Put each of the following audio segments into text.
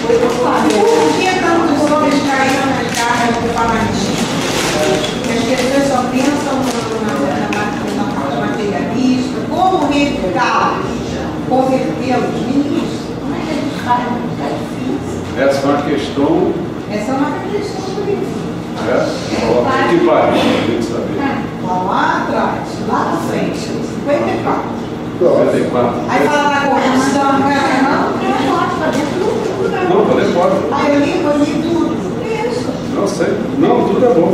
Por que tantos homens caíram nas garras do fanatismo? As pessoas só pensam na materialista. Como reeducá-los? Convertê-los? Ministro, como é que a gente faz? É difícil. Essa é uma questão. Essa é uma questão política. O que vale para a gente saber? Lá atrás, lá na frente, 54. 54. Aí fala da corrupção, não é não? Não, pode pode. Aí eu li tudo. Isso. Não sei. Não, tudo é bom.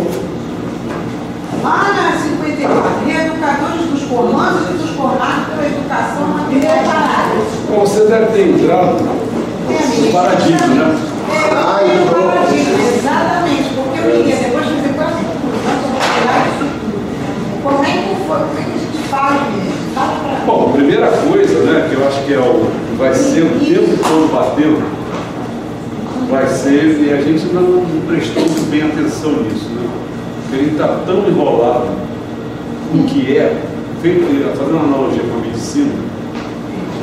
Lá na 54, reeducadores dos comandos e dos comandos pela educação material parada. Bom, você deve ter entrado no paradigma, né? Exatamente, porque eu queria depois fazer quase como é que foi? Como é que a gente fala mesmo? Bom, a primeira coisa, né, que eu acho que vai ser o tempo todo batendo, vai ser, e a gente não prestou muito bem atenção nisso, né? Porque ele está tão enrolado com o que é, fazendo uma analogia com a medicina,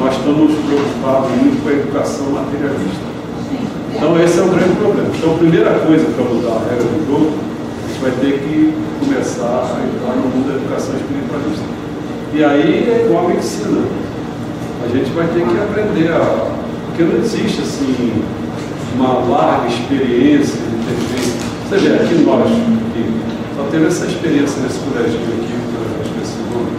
nós estamos preocupados muito com a educação materialista. Então esse é o grande problema. Então a primeira coisa para mudar a regra do jogo, a gente vai ter que começar a entrar no mundo da educação espiritualista. E aí é igual a medicina. A gente vai ter que aprender porque não existe assim uma larga experiência de ter feito. Você vê, aqui nós, aqui, só teve essa experiência nesse colégio aqui, que eu esqueci o nome.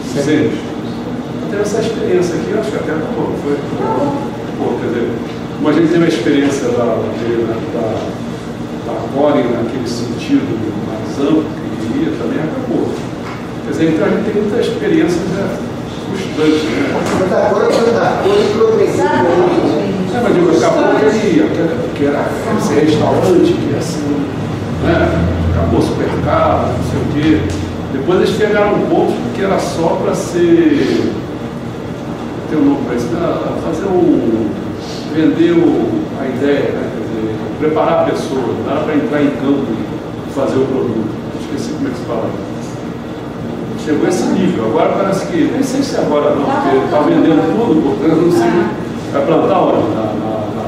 Sempre. Só teve essa experiência aqui, acho que até foi. Quer dizer, como a gente teve a experiência da Core naquele sentido mais amplo que queria, também acabou. Quer dizer, então a gente tem muita experiência frustrante, né? Muita coisa progressiva. Mas digo, acabou que era esse restaurante, que ia ser, né? Acabou supermercado, não sei o quê. Depois eles pegaram um ponto que era só para ser. Tem um nome para isso, fazer vender a ideia, né? Quer dizer, preparar a pessoa, não era para entrar em campo e fazer o produto. Esqueci como é que se fala. Chegou a esse nível, agora parece que, nem sei se agora não, porque está vendendo tudo, portanto, não sei. Vai plantar onde? Na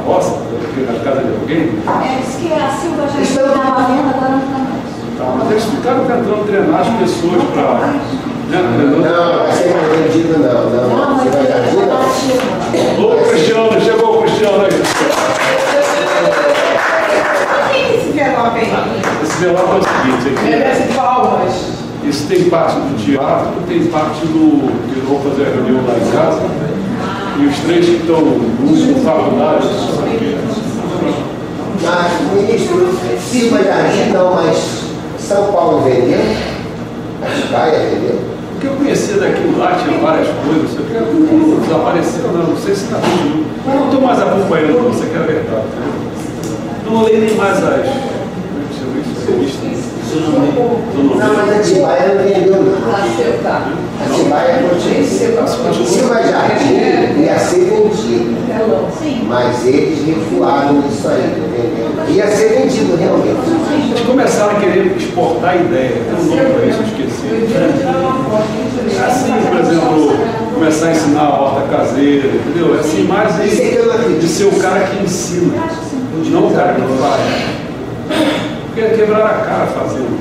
roça? Na casa de alguém? Diz que a Silva já estava vendo, agora não está mais. Tá, mas eles ficaram tentando treinar as pessoas para. Não, vai ser mais vendido não. Você vai dar vida? Ô Cristiano, chegou o Cristiano aí. Quem esse envelope aí? Esse envelope é o seguinte, aqui. Merece palmas. Isso tem parte do teatro, tem parte do que eu vou fazer a reunião lá em casa. E os três que estão no faculdade. Mas, ministro, Silva Jardim não, mas São Paulo vendeu? Atibaia vendeu? O que eu conhecia daquilo lá tinha várias coisas, isso aqui não desapareceu, não sei se está tudo. Mas não estou mais acompanhando com você, que é a verdade. Né? Não leio nem mais as revistas. Não, mas Atibaia não vendeu não. Atibaia continua. Silva Jardim ia ser vendido. Mas eles recuaram isso aí, entendeu? Ia ser vendido realmente. Eles começaram a querer exportar a ideia. Tem um nome para isso, eu esqueci. Assim, por exemplo, começar a ensinar a horta caseira, entendeu? É assim, mais de ser o cara que ensina, não o cara que faz. Porque quebraram a cara fazendo.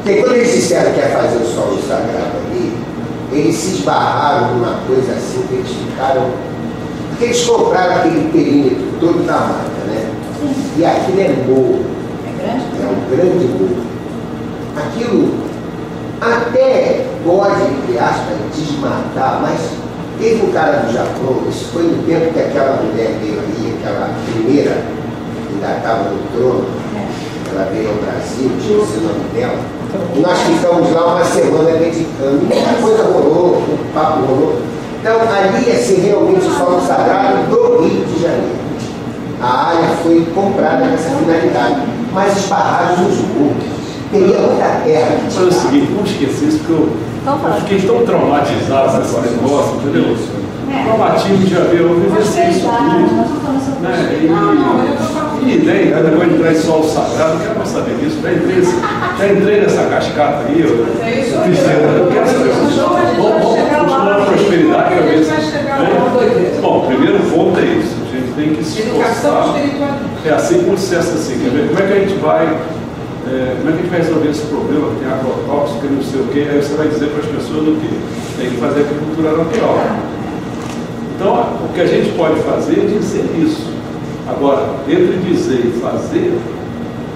Porque quando eles disseram que ia fazer o solo sagrado ali, eles se esbarraram numa coisa assim que eles ficaram. Porque eles compraram aquele perímetro todo da mata, né? E aquilo é morro. É um grande morro. Aquilo até pode, entre aspas, desmatar, mas teve um cara do Japão, isso foi no tempo que aquela mulher veio aí, aquela primeira, que ainda estava no trono, ela veio ao Brasil, tinha o nome dela, e nós ficamos lá uma semana meditando, e muita coisa rolou, o papo rolou. Então ali ia ser realmente o solo sagrado do Rio de Janeiro. A área foi comprada com essa finalidade, mas esbarrados nos morros. Teria muita terra. Mas é o seguinte, vamos esquecer isso, porque eu fiquei tão traumatizado com esse negócio, entendeu? Traumatismo já veio, eu vivenciei isso tudo. E nem negócio de entrar em solo sagrado, não quero mais saber disso. Já entrei nessa cascata aí, eu quero saber. Vamos continuar a prosperidade, que eu vejo. Bom, o primeiro ponto é Formação espiritualista. É assim como dissesse assim, quer ver? Como é que a gente vai resolver esse problema que tem agrotóxico, que não sei o quê? Aí você vai dizer para as pessoas o quê? Tem que fazer agricultura natural. Então, o que a gente pode fazer é dizer isso. Agora, entre dizer e fazer,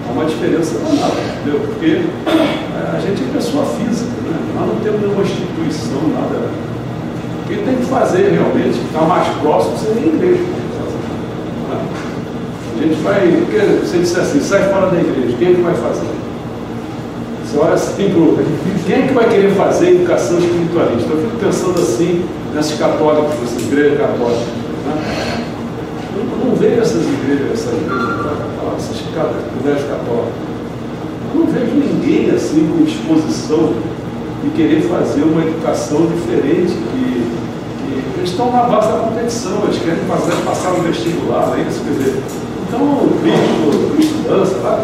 há uma diferença danada, entendeu? Porque a gente é pessoa física, né? Nós não temos nenhuma instituição, nada. Quem tem que fazer realmente, ficar mais próximo, seria a igreja. A gente vai, porque você disse assim, sai fora da igreja, quem é que vai fazer? Você olha assim, quem é que vai querer fazer educação espiritualista? Eu fico pensando assim, nesses católicos, nessa igreja católica. Né? Eu não vejo essas igrejas colégios católicos. Eu não vejo ninguém assim com disposição de querer fazer uma educação diferente, que eles estão na base da competição, eles querem passar no vestibular, é isso, quer dizer. Então, o bicho dança, lá.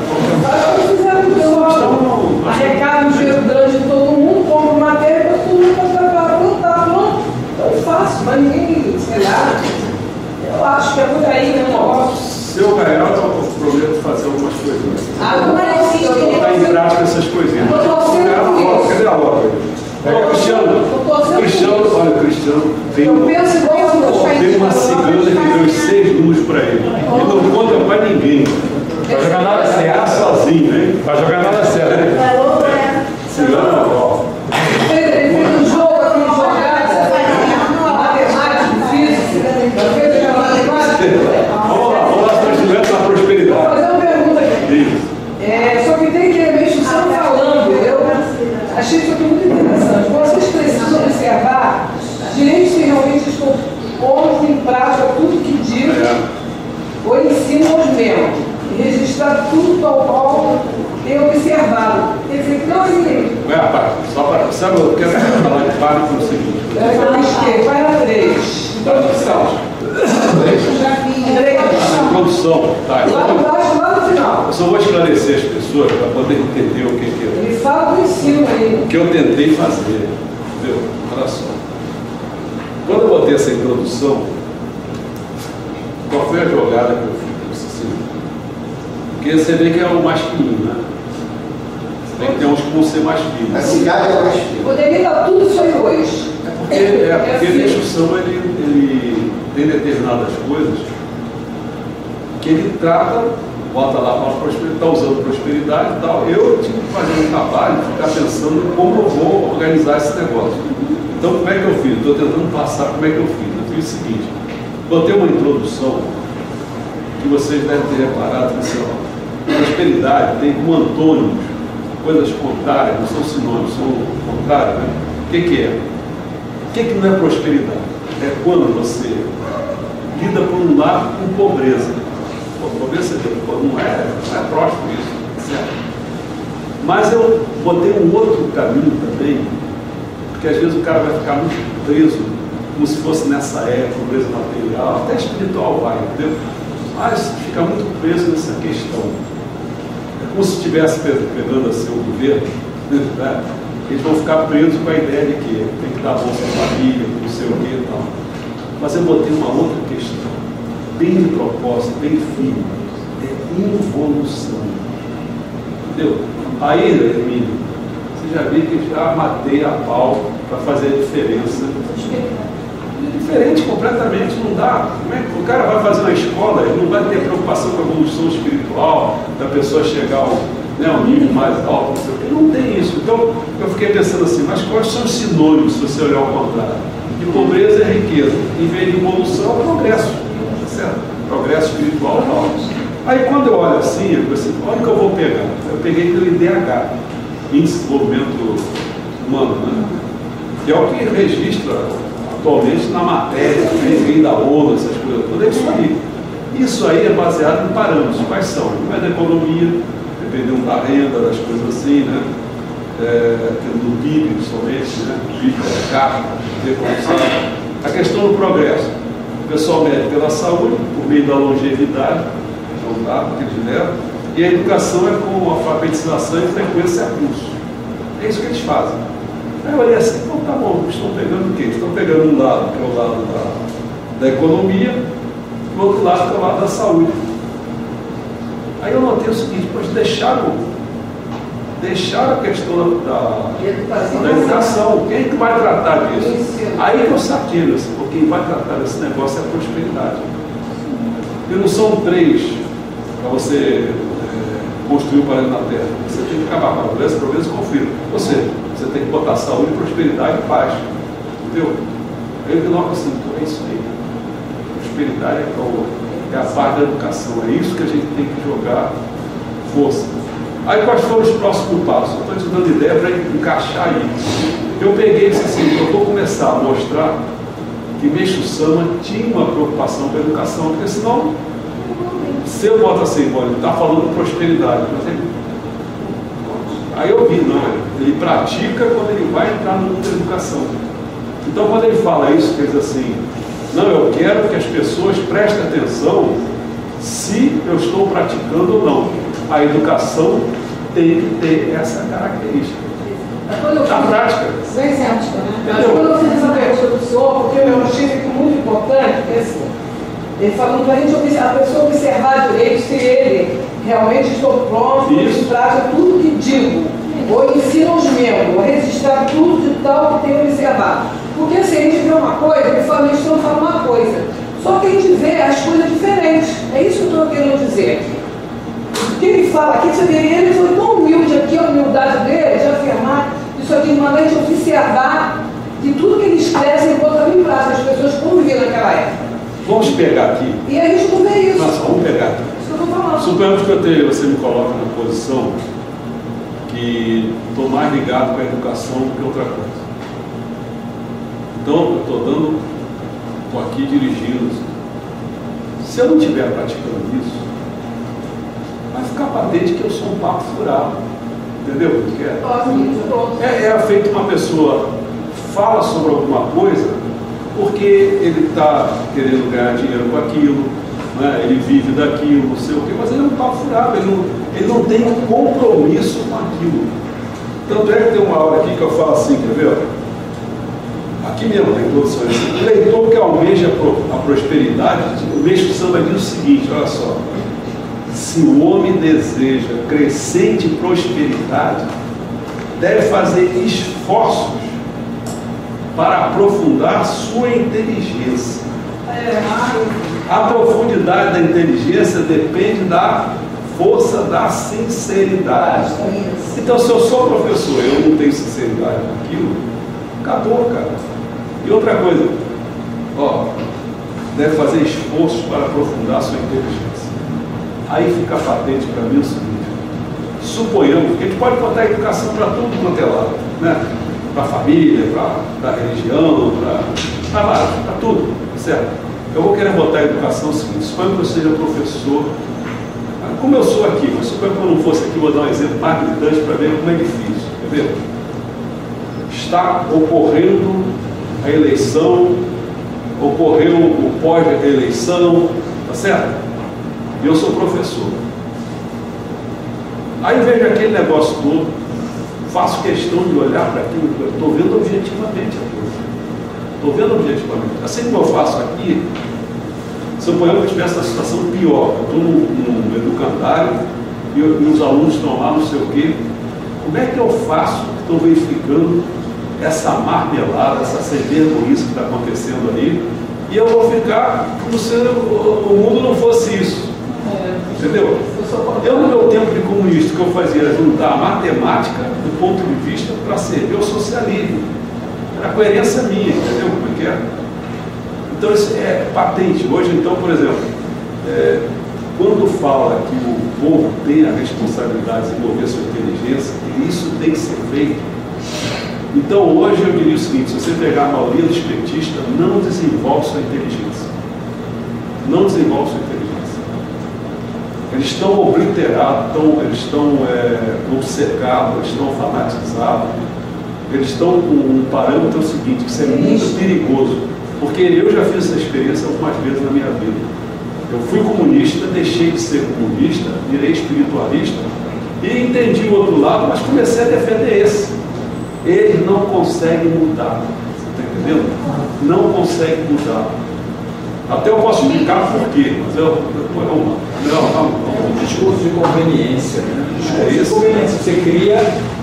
Arrecada um dinheiro grande de todo mundo, compra matéria para todo mundo para plantar, pronto. Tão fácil, mas ninguém, sei lá. Eu acho que é por aí, né? Se eu ganhar, eu prometo fazer algumas coisinhas. Botar em prática essas coisinhas. Cadê a loja? Cristiano, olha, o Cristiano tem uma cigana que deu os 6 números para ele. Ele não conta para ninguém. Vai jogar nada certo. Sozinho, hein? Vai jogar nada certo. Cigana, ó. Ele fez um jogo aqui de jogada, matemática, física. Vamos lá, se nós estivermos na prosperidade. Vou fazer uma pergunta aqui. Só que tem que elementos que estão falando. Eu achei isso aqui muito interessante. Vocês precisam observar direito se realmente estou pondo em prática tudo que digo ou ensino aos membros. E registrar tudo tal qual tenho observado. Quer dizer que não é só para. Sabe, eu quero falar de Pare com o seguinte. Vai na 3. Introdução. Introdução. Tá. Lá no final. Eu só vou esclarecer as pessoas para poder entender o que é. Ele fala do ensino aí. O que eu tentei fazer. Entendeu? Olha só. Quando eu botei essa introdução, qual foi a jogada que eu fiz? Porque você vê que é o mais fininho, né? Você vê que tem uns que vão ser mais finos. A cidade é mais fina. Poderia dar tudo isso aí hoje. Porque a discussão ele tem determinadas coisas que ele trata, bota lá para prosperidade, está usando prosperidade e tal. Eu tive que fazer um trabalho, ficar pensando em como eu vou organizar esse negócio. Então, como é que eu fiz? Estou tentando passar como é que eu fiz. Eu fiz o seguinte: botei uma introdução que vocês devem ter reparado, que prosperidade tem como antônimos coisas contrárias, não são sinônimos, são contrárias, né? O que é? O que não é prosperidade? É quando você lida por um lado com pobreza. Pobreza não é próspero isso, certo? Mas eu botei um outro caminho também, porque às vezes o cara vai ficar muito preso, como se fosse nessa época, pobreza material, até espiritual vai, entendeu? Mas fica muito preso nessa questão. É como se estivesse pegando assim o governo, né? Eles vão ficar presos com a ideia de que tem que dar bolsa à família, não sei o que e tal. Mas eu botei uma outra questão, bem de propósito, bem firme, é involução. Entendeu? Aí, Emílio, você já viu que já matei a pau para fazer a diferença. É diferente completamente, não dá. Como é que o cara vai fazer uma escola, ele não vai ter preocupação com a evolução espiritual, da pessoa chegar ao nível mais alto, não sei o quê. Não tem isso. Então, eu fiquei pensando assim, mas quais são os sinônimos, se você olhar ao contrário? De pobreza é riqueza. Em vez de evolução, é progresso. Tá certo? Progresso espiritual, não. Aí, quando eu olho assim, eu pensei, olha o que eu vou pegar. Eu peguei pelo IDH, Índice de Desenvolvimento Humano, né? Que é o que registra atualmente na matéria, vem da ONU, essas coisas todas, é isso aí. Isso aí é baseado em parâmetros. Quais são? Não é da economia, dependendo da renda, das coisas assim, né? Do PIB, somente, né? PIB per capita, a questão do progresso. O pessoal mede pela saúde, por meio da longevidade, que eles levam, e a educação é com alfabetização e frequência a curso. É isso que eles fazem. Aí eu olhei assim, então tá bom, estão pegando o quê? Estão pegando um lado, que é o lado da economia, do outro lado que é o lado da saúde. Aí eu notei o seguinte, pois deixaram a questão da educação. Quem é que vai tratar disso? Aí que eu saquei, quem vai tratar desse negócio é a prosperidade. E não são 3 para você construir o paraíso na terra. Você tem que acabar com a pobreza e conflito. Ou seja, você tem que botar saúde, prosperidade e paz. Entendeu? Aí eu noto assim, é isso aí. Prosperidade é a parte da educação. É isso que a gente tem que jogar força. Aí quais foram os próximos passos? Eu estou te dando ideia para encaixar aí. Eu peguei e disse assim, eu vou começar a mostrar que Meixo Sama tinha uma preocupação com a educação, porque senão, se eu boto assim, ele está falando de prosperidade, por exemplo. Aí eu vi, não, ele pratica quando ele vai entrar no mundo da educação. Então quando ele fala isso, quer dizer assim, não, eu quero que as pessoas prestem atenção se eu estou praticando ou não. A educação tem que ter essa característica. Na prática. Mas quando eu fiz essa pergunta do senhor, porque eu achei que muito importante, porque assim, ele falando para a gente, a pessoa observar direito se ele realmente estou pronto, pratica tudo que digo, ou ensino aos membros, ou registrar tudo de tal que tenho observado. Porque assim, a gente vê uma coisa, ele fala, a gente não fala uma coisa. Só que a gente vê as coisas diferentes. É isso que eu estou querendo dizer. O que ele fala aqui, você vê, ele foi tão humilde aqui, a humildade dele, de afirmar isso aqui, de maneira de observar que tudo que ele escreve, ele bota em prática, as pessoas conviviam naquela época. Vamos pegar aqui. E a gente não vê isso. Nossa, vamos pegar aqui. Isso que eu estou falando. Suponhamos que você me coloca na posição que estou mais ligado com a educação do que outra coisa. Então, eu estou aqui dirigindo. Se eu não estiver praticando isso, vai ficar patente que eu sou um papo furado. Entendeu o que é? É feito uma pessoa fala sobre alguma coisa porque ele está querendo ganhar dinheiro com aquilo, né? Ele vive daquilo, não sei o quê, mas ele é um papo furado, ele não tem um compromisso com aquilo. Tanto é que tem uma hora aqui que eu falo assim, quer ver? Aqui mesmo na introdução, o leitor que almeja a prosperidade, o Meixo Sama diz o seguinte, olha só. Se o homem deseja crescente prosperidade, deve fazer esforços para aprofundar sua inteligência. A profundidade da inteligência depende da força da sinceridade. Então, se eu sou professor e eu não tenho sinceridade naquilo, acabou, cara. E outra coisa, deve fazer esforços para aprofundar sua inteligência. Aí fica patente para mim o seguinte, suponhamos que a gente pode botar a educação para tudo quanto é lado, né? Para a família, para a religião, para tudo, certo? Eu vou querer botar a educação o seguinte, suponhamos que eu seja professor, como eu sou aqui, mas suponhamos que eu não fosse aqui, vou dar um exemplo mais gritante para ver como é difícil, quer ver? Está ocorrendo a eleição, ocorreu o pós-eleição, tá certo? E eu sou professor. Aí vejo aquele negócio todo, faço questão de olhar para aquilo, eu estou vendo objetivamente a coisa. Estou vendo objetivamente. Assim como eu faço aqui, se eu tivesse uma situação pior, eu estou no educandário e os alunos estão lá, não sei o quê, como é que eu faço, estou verificando essa marmelada, essa vergonhice que está acontecendo ali, e eu vou ficar como se o mundo não fosse isso. Entendeu? Eu, no meu tempo de comunista, o que eu fazia era juntar a matemática do ponto de vista para servir ao socialismo. Era a coerência minha, entendeu como é que é? Então isso é patente. Hoje, então, por exemplo, quando fala que o povo tem a responsabilidade de desenvolver sua inteligência, e isso tem que ser feito. Então hoje eu diria o seguinte, se você pegar a maioria dos petistas, não desenvolve sua inteligência. Não desenvolve sua inteligência. Eles estão obliterados, eles estão obcecados, eles estão fanatizados, eles estão com um parâmetro seguinte, que isso é muito perigoso, porque eu já fiz essa experiência algumas vezes na minha vida. Eu fui comunista, deixei de ser comunista, virei espiritualista e entendi o outro lado, mas comecei a defender esse. Eles não conseguem mudar, você está entendendo? Não conseguem mudar. Até eu posso explicar por quê, mas vamos. Um discurso de conveniência, né? É isso. Conveniência. Você cria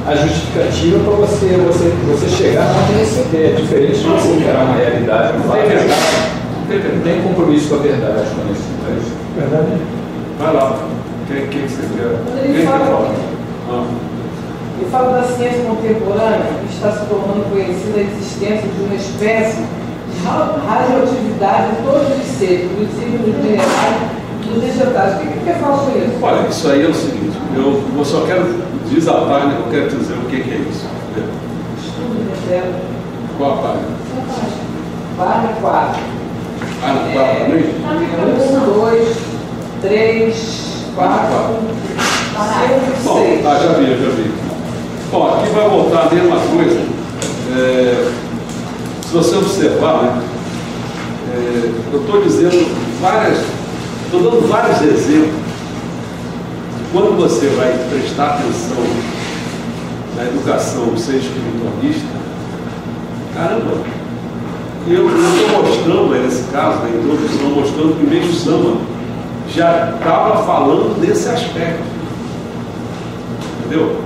a justificativa para você chegar nessa ideia, diferente de você criar uma realidade, não tem compromisso com a verdade quando isso faz. Verdade. Vai lá. Quem que você quer? Ele fala da ciência contemporânea que está se tornando conhecida a existência de uma espécie de radioatividade em todos os seres, inclusive nos minerais e nos vegetais. O que quer falar com isso? Olha, isso aí é o seguinte, eu só quero desatar, né? Eu quero dizer o que é isso. Estudo de Nutella. Qual a página? Página 4. Ah, na 4 também? 1, 2, 3, 4, 5, Bom, 6. já vi. Bom, aqui vai voltar a mesma coisa. Se você observar, né, eu estou dando vários exemplos de quando você vai prestar atenção na educação, ser espiritualista, caramba, e eu estou mostrando aí nesse caso, na introdução, mostrando que o Meixo Sama já estava falando desse aspecto. Entendeu?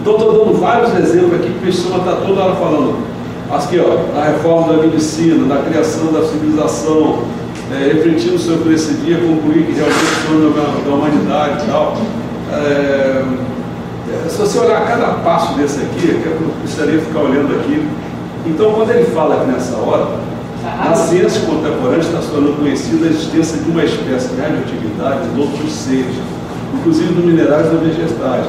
Então estou dando vários exemplos aqui que o Meixo Sama está toda hora falando. Aqui, ó, a reforma da medicina, da criação da civilização, refletindo sobre esse dia, concluir que realmente é o sonho da humanidade e tal. Se você olhar cada passo desse aqui, que eu precisaria ficar olhando aqui. Então, quando ele fala aqui nessa hora, na ciência contemporânea está se tornando conhecida a existência de uma espécie de radioatividade de outros seres, inclusive dos minerais e dos vegetais.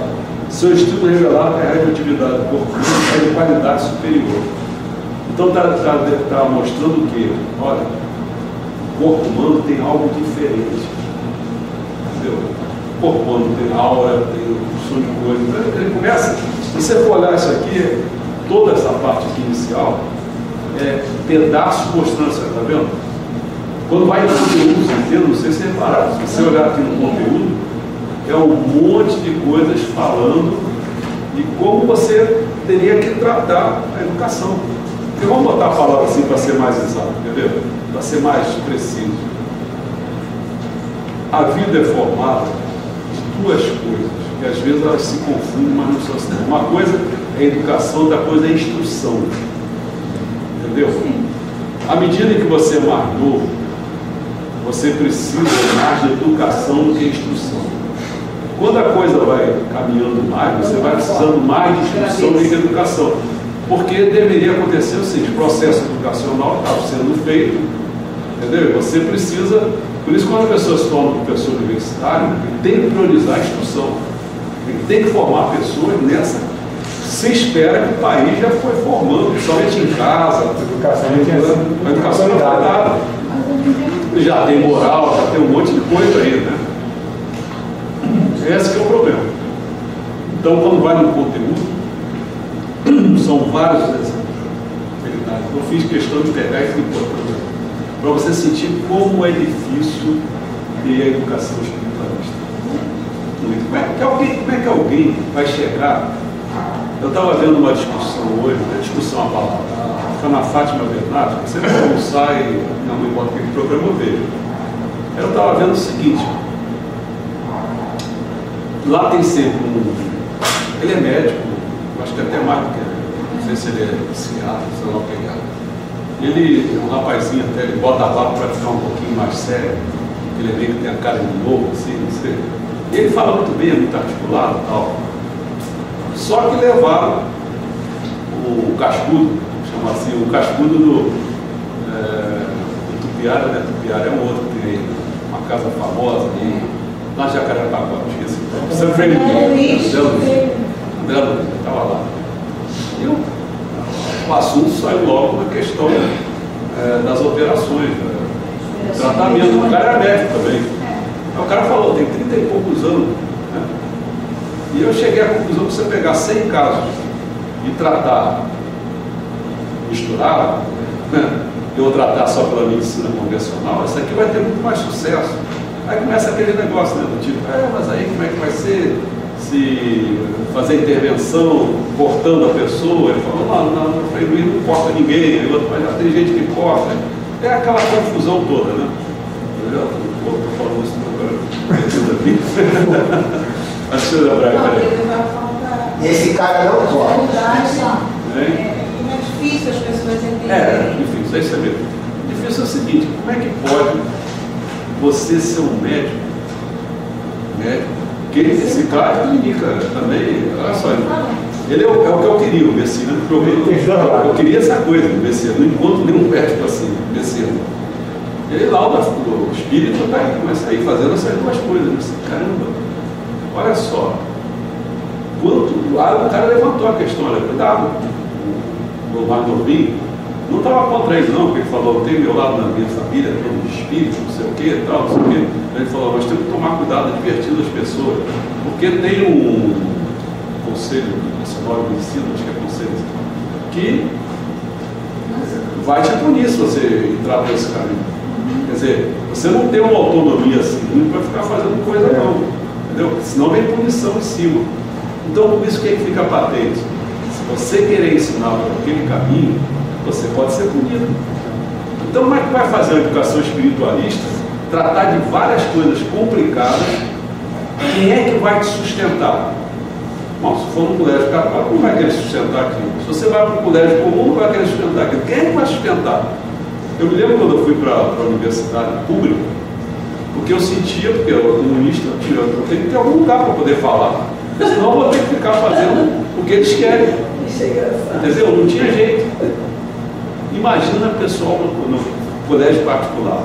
Seu estudo revelava que a radioatividade do corpo humano é de qualidade superior. Então está mostrando que, olha, o corpo humano tem algo diferente. Entendeu? O corpo humano tem aura, tem um som de coisa. Então ele começa, se você for olhar isso aqui, toda essa parte aqui inicial, pedaços mostrando, você está vendo? Quando vai no conteúdo, você entende? Não sei se você repararam. Se você olhar aqui no conteúdo, é um monte de coisas falando de como você teria que tratar a educação. Porque vamos botar a palavra assim para ser mais exato, entendeu? Para ser mais preciso. A vida é formada de duas coisas, que às vezes elas se confundem, mas não são assim. Uma coisa é a educação, outra coisa é a instrução. Entendeu? À medida que você é mais novo, você precisa mais de educação do que instrução. Quando a coisa vai caminhando mais, você vai precisando mais de instrução do que de educação. Porque deveria acontecer o seguinte, o processo educacional está sendo feito, entendeu? Você precisa, por isso quando a pessoa se torna um professor universitário, ele tem que priorizar a instrução. Ele tem que formar pessoas nessa. Se espera que o país já foi formando, principalmente em casa. A educação não está dada. Já tem moral, já tem um monte de coisa aí, né? Esse que é o problema. Então, quando vai no conteúdo, são vários exemplos. Eu fiz questão de pegar esse importante para você sentir como é difícil ter a educação espiritualista. Como é que alguém vai chegar? Eu estava vendo uma discussão hoje, discussão a palavra, foi na Fátima Bernardo, você vai almoçar e não importa que programa eu vejo. Eu estava vendo o seguinte, lá tem sempre ele é médico, acho que até mais do que, não sei se ele é psiquiatra, sei lá o que é. Ele é um rapazinho até, ele bota a barba para ficar um pouquinho mais sério, ele é meio que tem a cara de novo, assim, não sei. E ele fala muito bem, é muito articulado e tal. Só que levaram o cascudo, chama assim, o cascudo do Tupiara, né? Tupiara é um outro que tem uma casa famosa ali, lá em Jacarepaguá, esqueci. Você foi André Luiz, estava lá. E o assunto saiu logo na questão das operações, do tratamento. O cara era médico também. Aí o cara falou, tem 30 e poucos anos. Né? E eu cheguei à conclusão que você pegar 100 casos e tratar misturado, né? Eu tratar só pela medicina convencional, isso aqui vai ter muito mais sucesso. Aí começa aquele negócio, né, do tipo, mas aí como é que vai ser se fazer intervenção cortando a pessoa? Ele falou, não, o Frei Luiz não corta ninguém, mas já tem gente que corta. É aquela confusão toda, né? Eu estou falando isso agora. A senhora Braga. Esse cara não pode. É difícil as pessoas entenderem. Difícil, é isso mesmo. Difícil é o seguinte, como é que pode você ser um médico? Que esse cara clinica também, olha só, ele é o que eu queria, o Messias. Eu queria essa coisa do Messias, não encontro nenhum médico assim, Messias. Ele lá, o espírito está aí, começa a ir fazendo essas duas coisas. Assim, caramba, olha só. O cara levantou a questão, olha, cuidado. O Mardovinho não estava contra ele, não, porque ele falou: tem meu lado na minha família, todo espírito, não sei o que, tal, não sei o que. Ele falou: nós temos que tomar cuidado, advertindo as pessoas, porque tem um conselho nacional de medicina, acho que é conselho, que vai te punir se você entrar por esse caminho. Quer dizer, você não tem uma autonomia assim, não vai ficar fazendo coisa não, entendeu? Senão vem punição em cima. Então, por isso que fica patente. Se você querer ensinar por aquele caminho, você pode ser punido. Então, como é que vai fazer a educação espiritualista? Tratar de várias coisas complicadas. Quem é que vai te sustentar? Bom, se for no colégio católico, não vai querer sustentar aquilo. Se você vai para um colégio comum, não vai querer sustentar aquilo. Quem é que vai sustentar? Eu me lembro quando eu fui para a universidade pública, porque eu sentia, porque eu era comunista, eu tenho que ter algum lugar para poder falar. Porque senão eu vou ter que ficar fazendo o que eles querem. Entendeu? Não tinha jeito. Imagina o pessoal no colégio particular.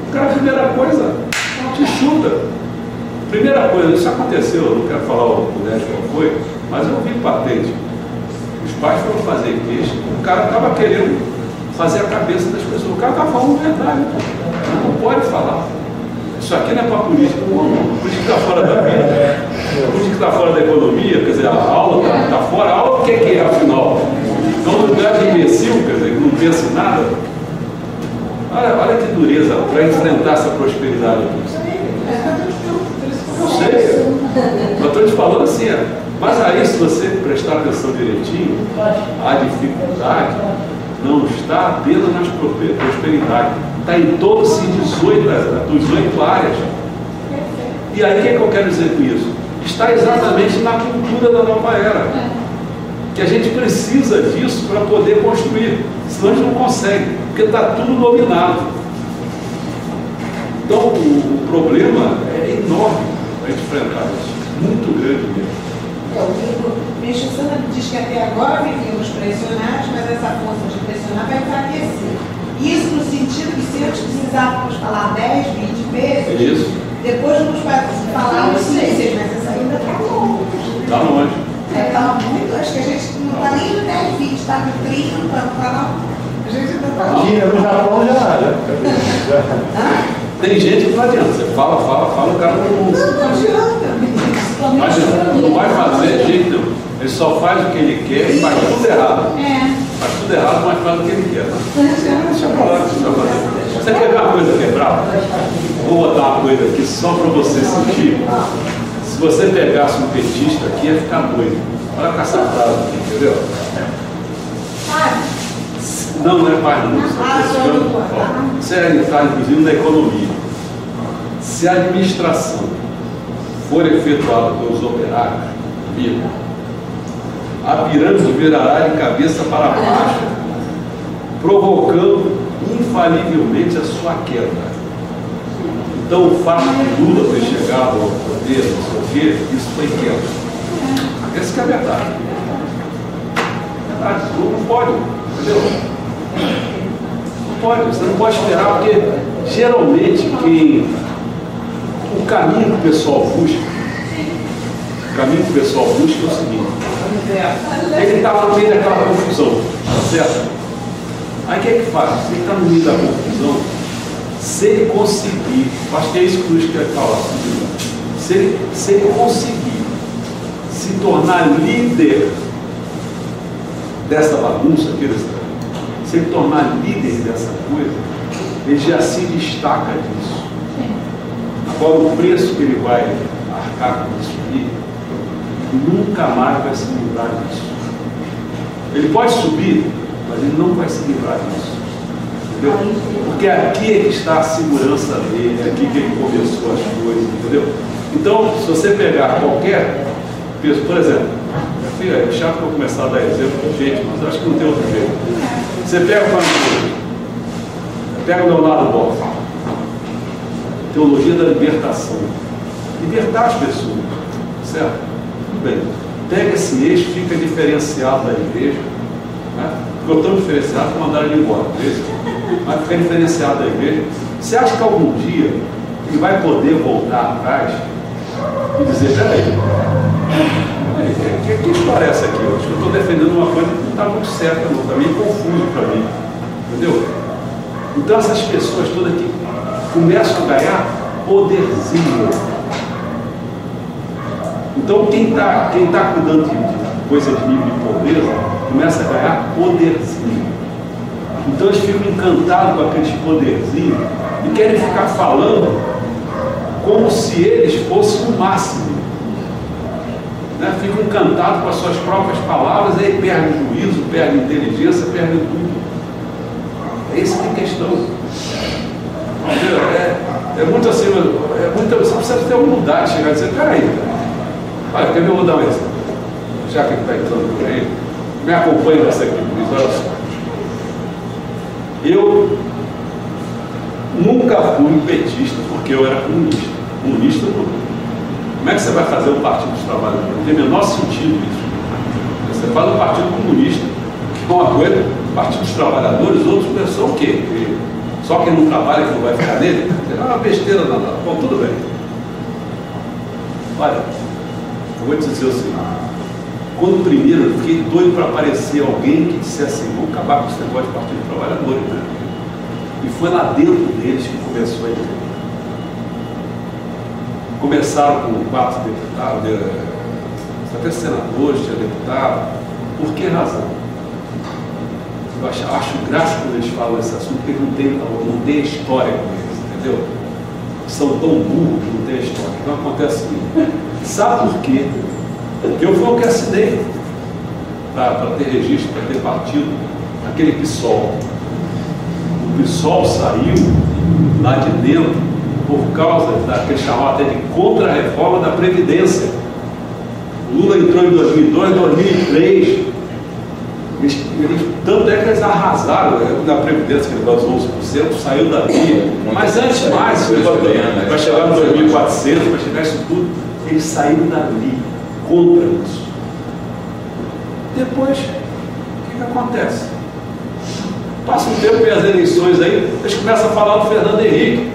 O cara, a primeira coisa, te chuta. Primeira coisa, isso aconteceu, eu não quero falar o colégio qual foi, mas eu vi patente. Os pais foram fazer queixa, o cara estava querendo fazer a cabeça das pessoas. O cara está falando verdade. Não pode falar. Isso aqui não é para política. O político está fora da vida. O político está fora da economia, quer dizer, a aula está fora. A aula o que é, afinal? Então, no lugar de imbecil, quer dizer, que não pensa em nada. Olha que dureza para enfrentar essa prosperidade. Eu sei. Eu estou te falando assim, mas aí, se você prestar atenção direitinho, a dificuldade não está apenas nas prosperidades, está em todas as 18 áreas. E aí o que é que eu quero dizer com isso? Está exatamente na cultura da nova era. Que a gente precisa disso para poder construir, senão a gente não consegue, porque está tudo dominado. Então o problema é enorme para enfrentar isso, muito grande mesmo. O livro Meixo Sama diz que até agora vivíamos pressionados, mas essa força de pressionar vai enfraquecer. Isso no sentido que se antes precisávamos falar 10, 20 vezes, isso. Depois vamos falar os 6, mas essa ainda está longe. Está longe. Está muito, acho que a gente não está nem no 10, 20, está no 30, a gente ainda está longe. No Japão já. Tem gente que não adianta, você fala, o cara não adianta. Mas não vai fazer de jeito nenhum. Ele só faz o que ele quer e faz tudo errado. Faz tudo errado, mas faz o que ele quer. Deixa eu falar. Você quer ver uma coisa quebrada? Vou botar uma coisa aqui só para você sentir. Se você pegasse um petista aqui, ia ficar doido. Olha com essa frase aqui, entendeu? Não é pai, não. Isso está inclusive na economia. Se a administração for efetuada pelos operários, a pirâmide virará de cabeça para baixo, provocando infalivelmente a sua queda. Então, o fato de Lula ter chegado ao poder, não sei o quê, isso foi queda. Essa que é a verdade. Não pode, entendeu? Não pode, você não pode esperar, porque geralmente o caminho que o pessoal busca, é o seguinte: ele está no meio daquela confusão, tá certo? Aí o que é que faz? Se ele está no meio da confusão, se ele conseguir, acho que é isso que o Luiz quer falar, se ele conseguir se tornar líder dessa bagunça, se ele tornar líder dessa coisa, ele já se destaca disso. Agora, o preço que ele vai arcar com isso aqui, nunca mais vai se livrar disso. Ele pode subir, mas ele não vai se livrar disso. entendeu? Porque aqui é que está a segurança dele, aqui que ele começou as coisas, entendeu? Então, se você pegar qualquer pessoa, por exemplo, é chato para eu começar a dar exemplo de gente, mas eu acho que não tem outro jeito. Você pega o Leonardo Boff, teologia da libertação, libertar as pessoas, certo? Tudo bem. Pega esse eixo, fica diferenciado da igreja, né? Ficou tão diferenciado que mandaram ele embora, mas fica diferenciado da igreja. Você acha que algum dia ele vai poder voltar atrás e dizer, peraí, que história é essa aqui? Eu acho que eu estou defendendo uma coisa que não está muito certa, não, está meio confuso para mim, entendeu? Então essas pessoas todas aqui começam a ganhar poderzinho. Então quem tá cuidando de coisa de nível de pobreza começa a ganhar poderzinho. Então eles ficam encantados com aqueles poderzinhos e querem ficar falando como se eles fossem o máximo, né? Ficam encantados com as suas próprias palavras, aí perdem o juízo, perdem a inteligência, perdem tudo. Essa é a questão. É muito assim, você precisa ter humildade, chegar e dizer, peraí, olha, quer ver, eu vou dar um exemplo, já que ele está entrando por aí, me acompanha nessa aqui, por isso, olha só. Eu nunca fui petista porque eu era comunista. Comunista não. Como é que você vai fazer o Partido dos Trabalhadores? Não tem o menor sentido isso. Você faz o Partido Comunista, que é uma coisa, o Partido dos Trabalhadores, outros pensam o quê? Que só quem não trabalha que não vai ficar nele? É uma besteira danada. Bom, tudo bem. Olha, eu vou te dizer o seguinte. Quando primeiro eu fiquei doido para aparecer alguém que dissesse assim, vamos acabar com esse negócio de Partido dos Trabalhadores, né? E foi lá dentro deles que começou a ideia. Começaram com 4 deputados, até senadores, tinha deputado. Por que razão? Eu acho graça quando eles falam esse assunto, porque não tem história com eles, entendeu? São tão burros que não tem história. Então acontece o seguinte, sabe por quê? Porque eu fui o que assinei para ter registro, para ter partido, aquele PSOL. O PSOL saiu lá de dentro por causa daquele chamado até de contra-reforma da Previdência. O Lula entrou em 2002, 2003. Tanto é que eles arrasaram na Previdência, que ele dá os 11%, saiu daqui. Mas antes mais, vai chegar no 2.400, vai chegar isso tudo, eles saíram dali contra isso. Depois, o que acontece? Passa um tempo e as eleições aí, eles começam a falar do Fernando Henrique.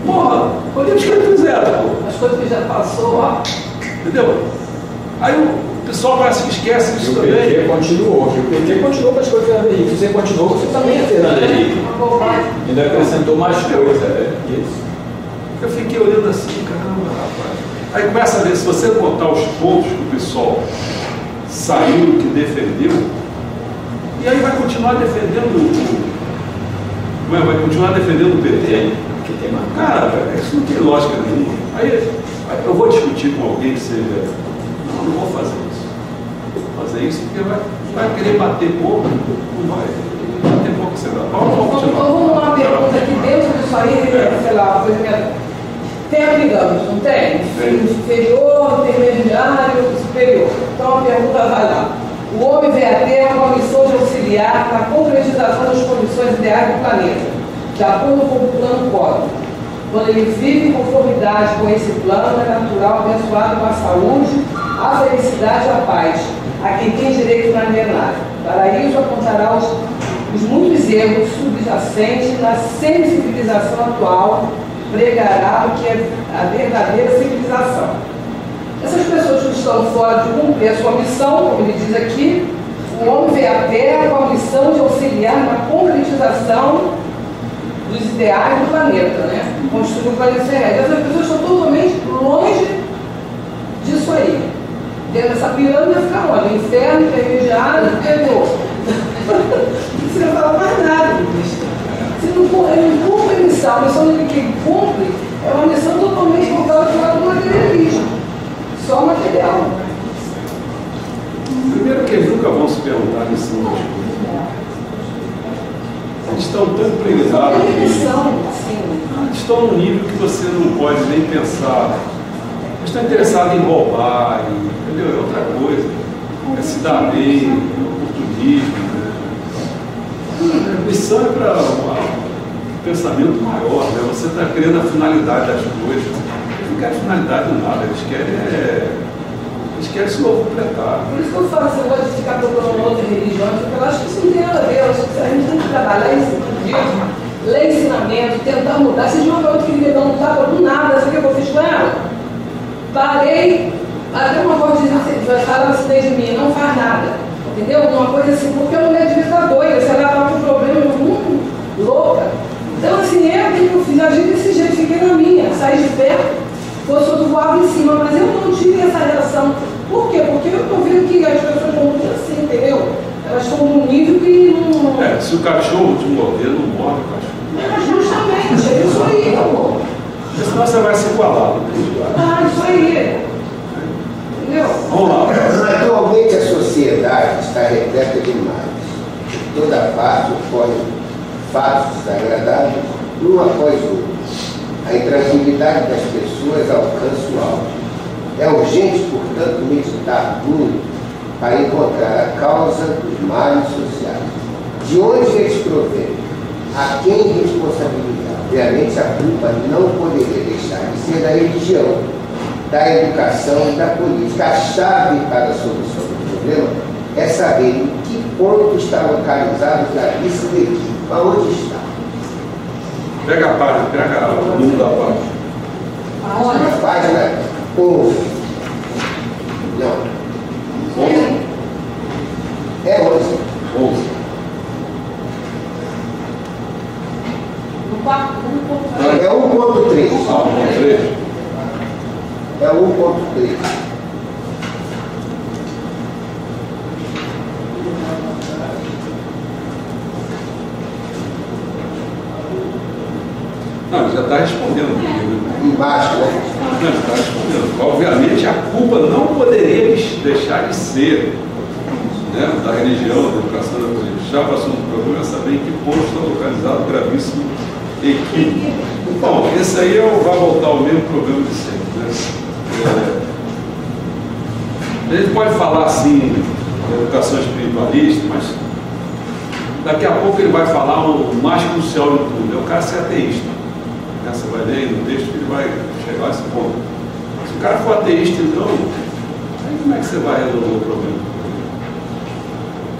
Porra, olha o que eles fizeram, pô. As coisas que já passou, ó. Entendeu? Aí o pessoal parece que esquece disso também. O PT continuou com as coisas do Fernando Henrique. Você continuou, você também é Fernando Henrique. Ainda acrescentou mais coisas, isso. Eu fiquei olhando assim, caramba, rapaz. Aí começa a ver, se você botar os pontos que o pessoal saiu, que defendeu, e aí vai continuar defendendo vai continuar defendendo o PT. Cara, isso não tem lógica nenhuma. Aí eu vou discutir com alguém que seja. Não vou fazer isso. Vou fazer isso porque vai querer bater pouco, não vai. Bater pouco, você vai. Vamos continuar. Vamos uma pergunta aqui dentro disso aí, sei lá, uma coisa que tem aplicamos, não tem? Inferior, intermediário, superior. Então a pergunta vai lá. O homem vê a Terra com a missão de auxiliar na concretização das condições ideais do planeta, de acordo com o plano cósmico. Quando ele vive em conformidade com esse plano, é natural, abençoado com a saúde, a felicidade e a paz, a quem tem direito na milenária. Para isso, apontará os muitos erros subjacentes na semi-civilização atual, pregará o que é a verdadeira civilização. Essas pessoas que estão fora de cumprir a sua missão, como ele diz aqui, o homem vê a Terra com a missão de auxiliar na concretização dos ideais do planeta, né? Construir o planeta terrestre. Essas pessoas estão totalmente longe disso aí. Dentro dessa pirâmide vai ficar onde? Inferno, intermediário, superior. Você não fala mais nada, você não cumpre a missão. A missão que ele cumpre é uma missão totalmente voltada para o lado do materialismo. Só material. Primeiro que eles nunca vão se perguntar a missão das coisas. Eles estão tão impregnados. Eles estão num nível que você não pode nem pensar. Eles estão interessados em roubar, entendeu? É outra coisa. É se dar bem, é oportunismo. Né? A missão é para um pensamento maior, né? Você está querendo a finalidade das coisas. Eles não querem finalidade de nada, eles querem se completar. Por isso que eu falo, você pode ficar procurando outras religiões, porque eu acho que isso não tem nada a ver. Eu acho que a gente tem que trabalhar esse budismo, ler ensinamento, tentar mudar. Se de uma coisa que me deu um tapa do nada, sabe o que eu fiz com ela? Parei, até uma voz dizendo, falava assim desde mim, não faz nada. Entendeu? Uma coisa assim, porque a mulher devia estar doida, se ela estava com problema muito louca. Então, assim, eu fiz agir desse jeito, fiquei na minha, saí de perto, fosse outro voava em cima, mas eu não tive essa relação. Por quê? Porque eu estou vendo que as pessoas estão muito assim, entendeu? Elas estão num nível que não. Se o cachorro te morder, não morre o cachorro. Justamente, é isso aí, amor. Porque senão você vai se igualar, não tem jeito. Isso aí. Entendeu? Vamos lá. Atualmente a sociedade está repleta de males. De toda parte ocorrem fatos desagradáveis, um após o outro. A intranquilidade das pessoas alcança o auge. É urgente, portanto, meditar muito para encontrar a causa dos males sociais. De onde eles provêm? A quem responsabilizar? Obviamente, a culpa não poderia deixar de ser da religião, da educação e da política. A chave para a solução do problema é saber em que ponto está localizado o gravíssimo equívoco. Aonde está? Pega a página, pega o número da página. A página 11. Não. 11? É 11. 11. No quarto, É 1.3. Ah, 1.3. É 1.3. Não, ele já está respondendo. Embaixo, né? Não, ele está respondendo. Obviamente, a culpa não poderia deixar de ser, né, da religião, da educação, da política. Já passou do problema, saber em que ponto está localizado o gravíssimo equívoco. Bom, esse aí vai voltar ao mesmo problema de sempre. Né? A gente pode falar assim, de educação espiritualista, mas daqui a pouco ele vai falar o mais crucial de tudo, é o cara ser ateísta. Você vai ler no texto que ele vai chegar a esse ponto. Se o cara for ateísta, então, aí como é que você vai resolver o problema?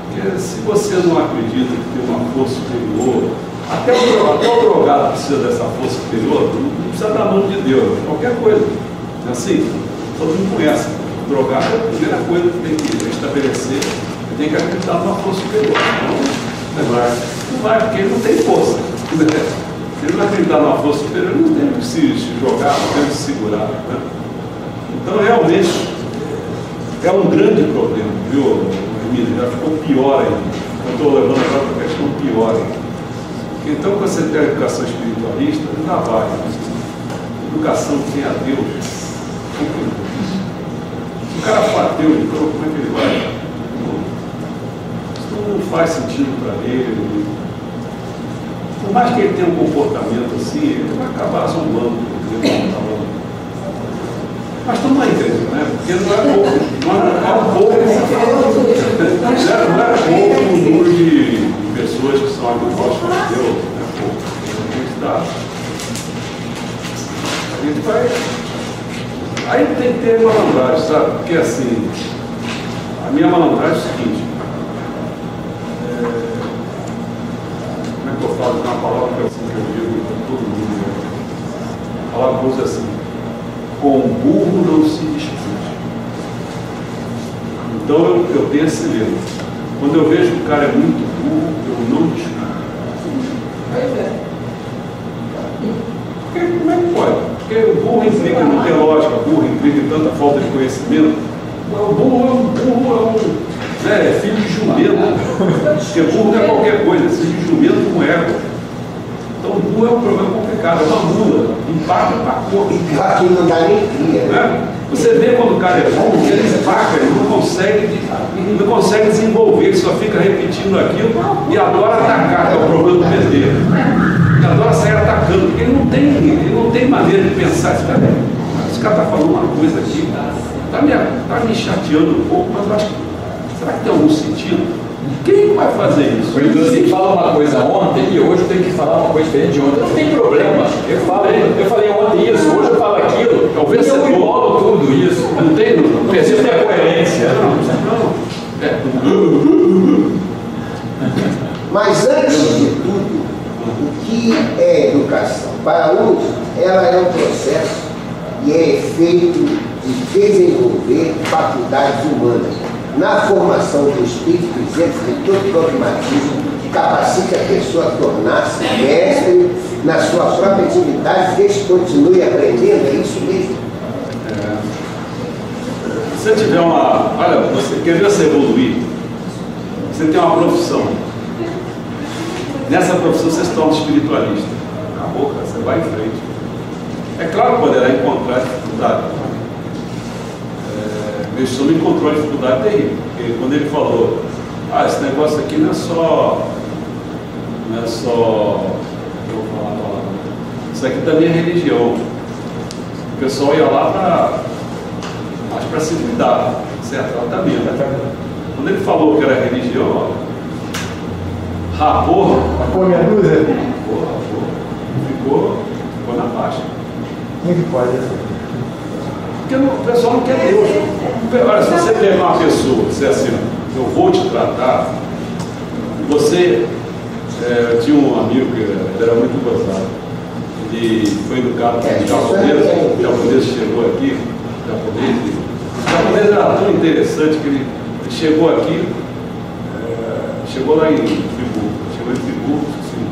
Porque se você não acredita que tem uma força superior, até o drogado precisa dessa força superior, não precisa da mão de Deus, qualquer coisa. Assim, todo mundo conhece. O drogado é a primeira coisa que tem que estabelecer, ele tem que acreditar numa força superior. Não vai, porque ele não tem força. Se ele não acreditar numa força superior, ele não tem que se jogar, não tem que se segurar. Né? Então, realmente, é um grande problema, viu, Emílio? Já ficou pior ainda. Eu estou levando agora para a questão pior ainda. Então, quando você tem a educação espiritualista, ainda vai. Educação que tem a Deus. Se o cara for ateu, então, como é que ele vai? Isso não faz sentido para ele. Por mais que ele tenha um comportamento assim, ele vai acabar zombando. Mas estamos na igreja, né? Porque não é pouco. Não é pouco o número de pessoas que são agnósticas de Deus. Não é pouco. A gente vai. Aí tem que ter malandragem, sabe? Porque assim, a minha malandragem é o seguinte. Como é que eu falo? Tem uma palavra que eu digo para todo mundo. Né? A palavra que eu uso assim: com burro não se discute. Então eu tenho esse medo. Quando eu vejo que o cara é muito burro, eu não discuto. Porque como é que pode? Porque o burro implica não ter lógica, burro implica tanta falta de conhecimento. O burro é filho de jumento. Porque burro não é qualquer coisa, filho de jumento com ego. Então o burro é um problema complicado, é uma mula, impacta para a cor. Aqui não dá nem cria, né? Você vê quando o cara é bom, ele empaca, ele não consegue desenvolver, ele só fica repetindo aquilo e adora atacar, que é o problema do pedreiro. Ele adora sair atacando, porque ele não tem maneira de pensar. Esse cara está falando uma coisa aqui, está me chateando um pouco, mas eu acho que, será que tem algum sentido? Quem vai fazer isso? Por exemplo, você fala uma coisa ontem e hoje eu tenho que falar uma coisa diferente de ontem. Não tem problema. Eu falei ontem isso, hoje eu falo aquilo. Talvez eu embolo tudo isso. Não tem, não precisa ter coerência. Mas antes de tudo, o que é educação? Para uns, ela é um processo e é efeito de desenvolver faculdades humanas na formação do espírito isento de todo dogmatismo, que capacita a pessoa a tornar-se mestre na sua própria atividade, desde que continue aprendendo. É isso mesmo. Se você tiver uma... Olha, você quer ver você evoluir? Você tem uma profissão. Nessa profissão você se torna espiritualista. Acabou, cara, você vai em frente. É claro que poderá encontrar dificuldade. Meu me encontrou a dificuldade terrível, porque quando ele falou, esse negócio aqui não é só, eu vou falar a palavra, isso aqui também é religião. O pessoal ia lá para se cuidar, certo? Tratamento. Quando ele falou que era religião, rapou minha dúvida? Ficou na faixa. Como é que pode? Porque o pessoal não quer Deus. Olha, se você pegar uma pessoa e disser assim, eu vou te tratar, você, eu tinha um amigo que ele era muito gozado, ele foi educado por japonês, o japonês chegou aqui, o japonês era tão interessante que ele chegou aqui, chegou lá em Friburgo, assim,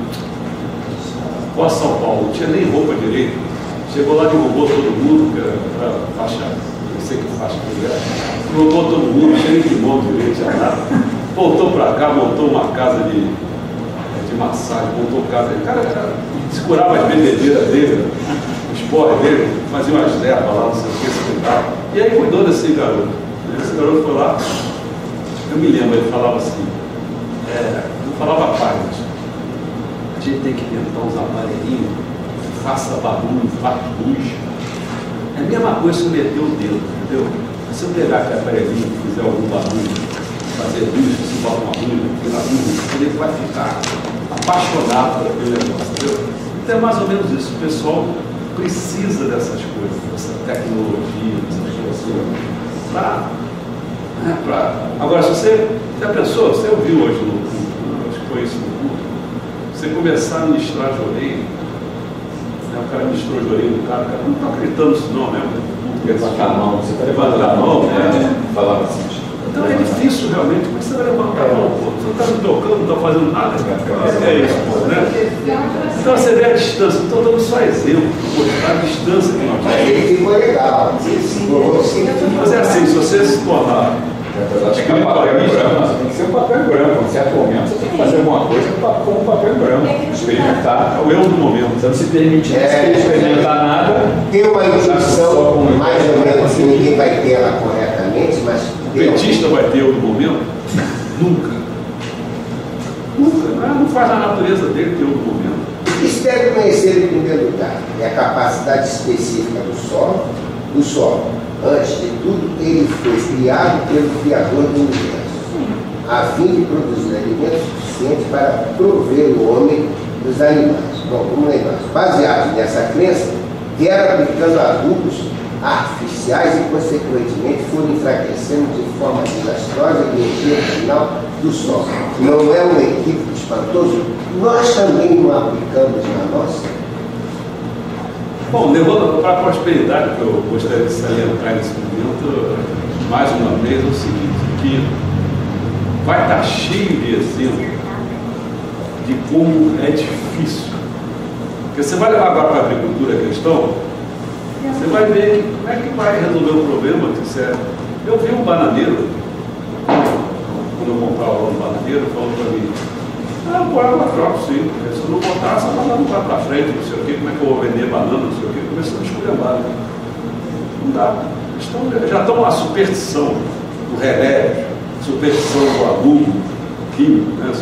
pós São Paulo, não tinha nem roupa direito. Chegou lá, derrubou todo mundo, para faixa, não sei que faixa que era, derrubou todo mundo, cheio de mão direito, já nada. Voltou para cá, montou uma casa de massagem, montou casa. O cara se curava as bebedeiras dele, os porres dele, fazia umas ervas lá, não sei o que, se cuidava. E aí cuidou desse garoto. Esse garoto foi lá, eu me lembro, ele falava assim, não falava paz, a gente tem que inventar uns aparelhinhos, faça barulho, faça luz. É a mesma coisa se eu meter o dedo, entendeu? Se eu pegar aquele aparelhinho e fizer algum barulho, fazer luz, se bota uma luz, ele vai ficar apaixonado por aquele negócio, entendeu? Então é mais ou menos isso. O pessoal precisa dessas coisas, dessa tecnologia, dessas coisas. Agora, se você já pensou, você ouviu hoje, acho que foi isso no culto, você começar a ministrar de orelha, o cara ministrou de orelha do cara não está acreditando nisso não, né? Levantar a mão, você vai levantar a mão, falava assim. Então é difícil realmente, como você vai levantar a mão, pô? Você não está me tocando, não está fazendo nada, cara. É isso, pô, né? Então você vê a distância, estou dando só exemplo, para mostrar a distância que nós temos. Ele ficou legal. Mas é assim, se você se tornar tem que ser um papel em branco. Em certo momento você tem que fazer alguma coisa com um papel em branco. Experimentar. É o erro do momento. Você não se permite experimentar nada. Tem uma intuição, mais ou menos, que ninguém vai ter ela corretamente, mas... O petista vai ter erro do momento? Nunca. Não faz a natureza dele ter erro do momento. O que se deve conhecer em primeiro lugar é a capacidade específica do solo. Antes de tudo, ele foi criado pelo Criador do Universo, a fim de produzir alimento suficiente para prover o homem dos animais. Bom, vamos lembrar. Baseados nessa crença, vieram aplicando adubos artificiais e, consequentemente, foram enfraquecendo de forma desastrosa a energia final do solo. Não é um equívoco espantoso? Nós também não aplicamos na nossa? Bom, levando para a prosperidade, que eu gostaria de salientar nesse momento, mais uma vez, é o seguinte, que vai estar cheio de exemplo de como é difícil. Porque você vai levar agora para a agricultura a questão, você vai ver como é que vai resolver o problema. Eu vi um bananeiro, quando eu comprava lá um bananeiro, falou para mim, pô, água troca, sim. Se eu não botar, essa banana não vai para frente, não sei o quê, como é que eu vou vender banana, não sei o quê. Começou a esculhambar. Não dá. Já estão a superstição do remédio, superstição do aluno químico, né?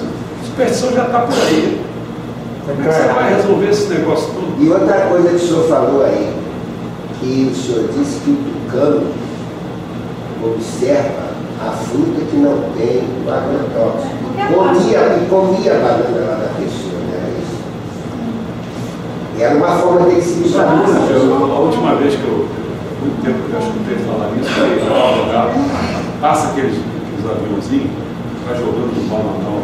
Superstição já está por aí. Como é que você vai resolver esse negócio todo? E outra coisa que o senhor falou aí, que o senhor disse que o tucano observa a fruta que não tem o agrotóxico. Comia a banana lá da pessoa, né? Isso. E era uma forma de se visualizar. A última vez que muito tempo que eu escutei falar nisso, aí passa aqueles aviãozinhos, vai jogando no bananal.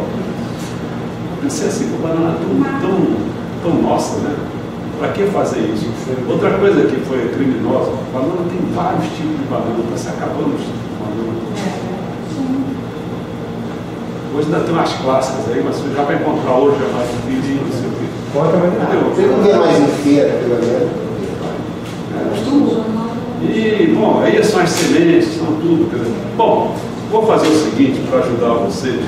Eu pensei assim, o banana é tão nossa, né? Para que fazer isso? Outra coisa que foi criminosa, banana tem vários tipos de banana, está se acabando os tipos de banana. Hoje ainda tem umas clássicas aí, mas já vai encontrar hoje, já mais difícil, não sei o quê. Você não vê mais em feira, pelo menos. E, bom, aí são as sementes, são tudo. Bom, vou fazer o seguinte para ajudar vocês.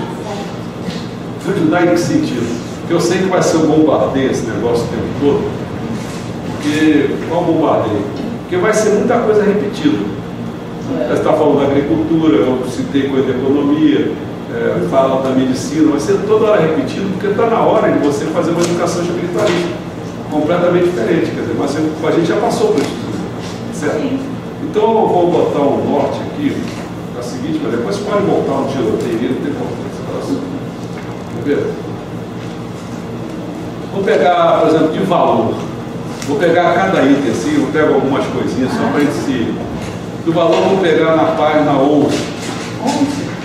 Ajudar em que sentido? Porque eu sei que vai ser um bombardeio esse negócio o tempo todo. Porque, qual bombardeio? Porque vai ser muita coisa repetida. Você está falando da agricultura, eu citei coisa da economia, fala da medicina, vai ser toda hora repetido, porque está na hora de você fazer uma educação espiritualista, completamente diferente. Quer dizer, mas a gente já passou por isso. Certo? Então eu vou botar um norte aqui, da seguinte maneira, depois você pode voltar um tiroteio, não tem importância. Quer ver? Vou pegar, por exemplo, de valor. Vou pegar cada item assim, eu pego algumas coisinhas só para a gente se. Do valor vou pegar na página 11.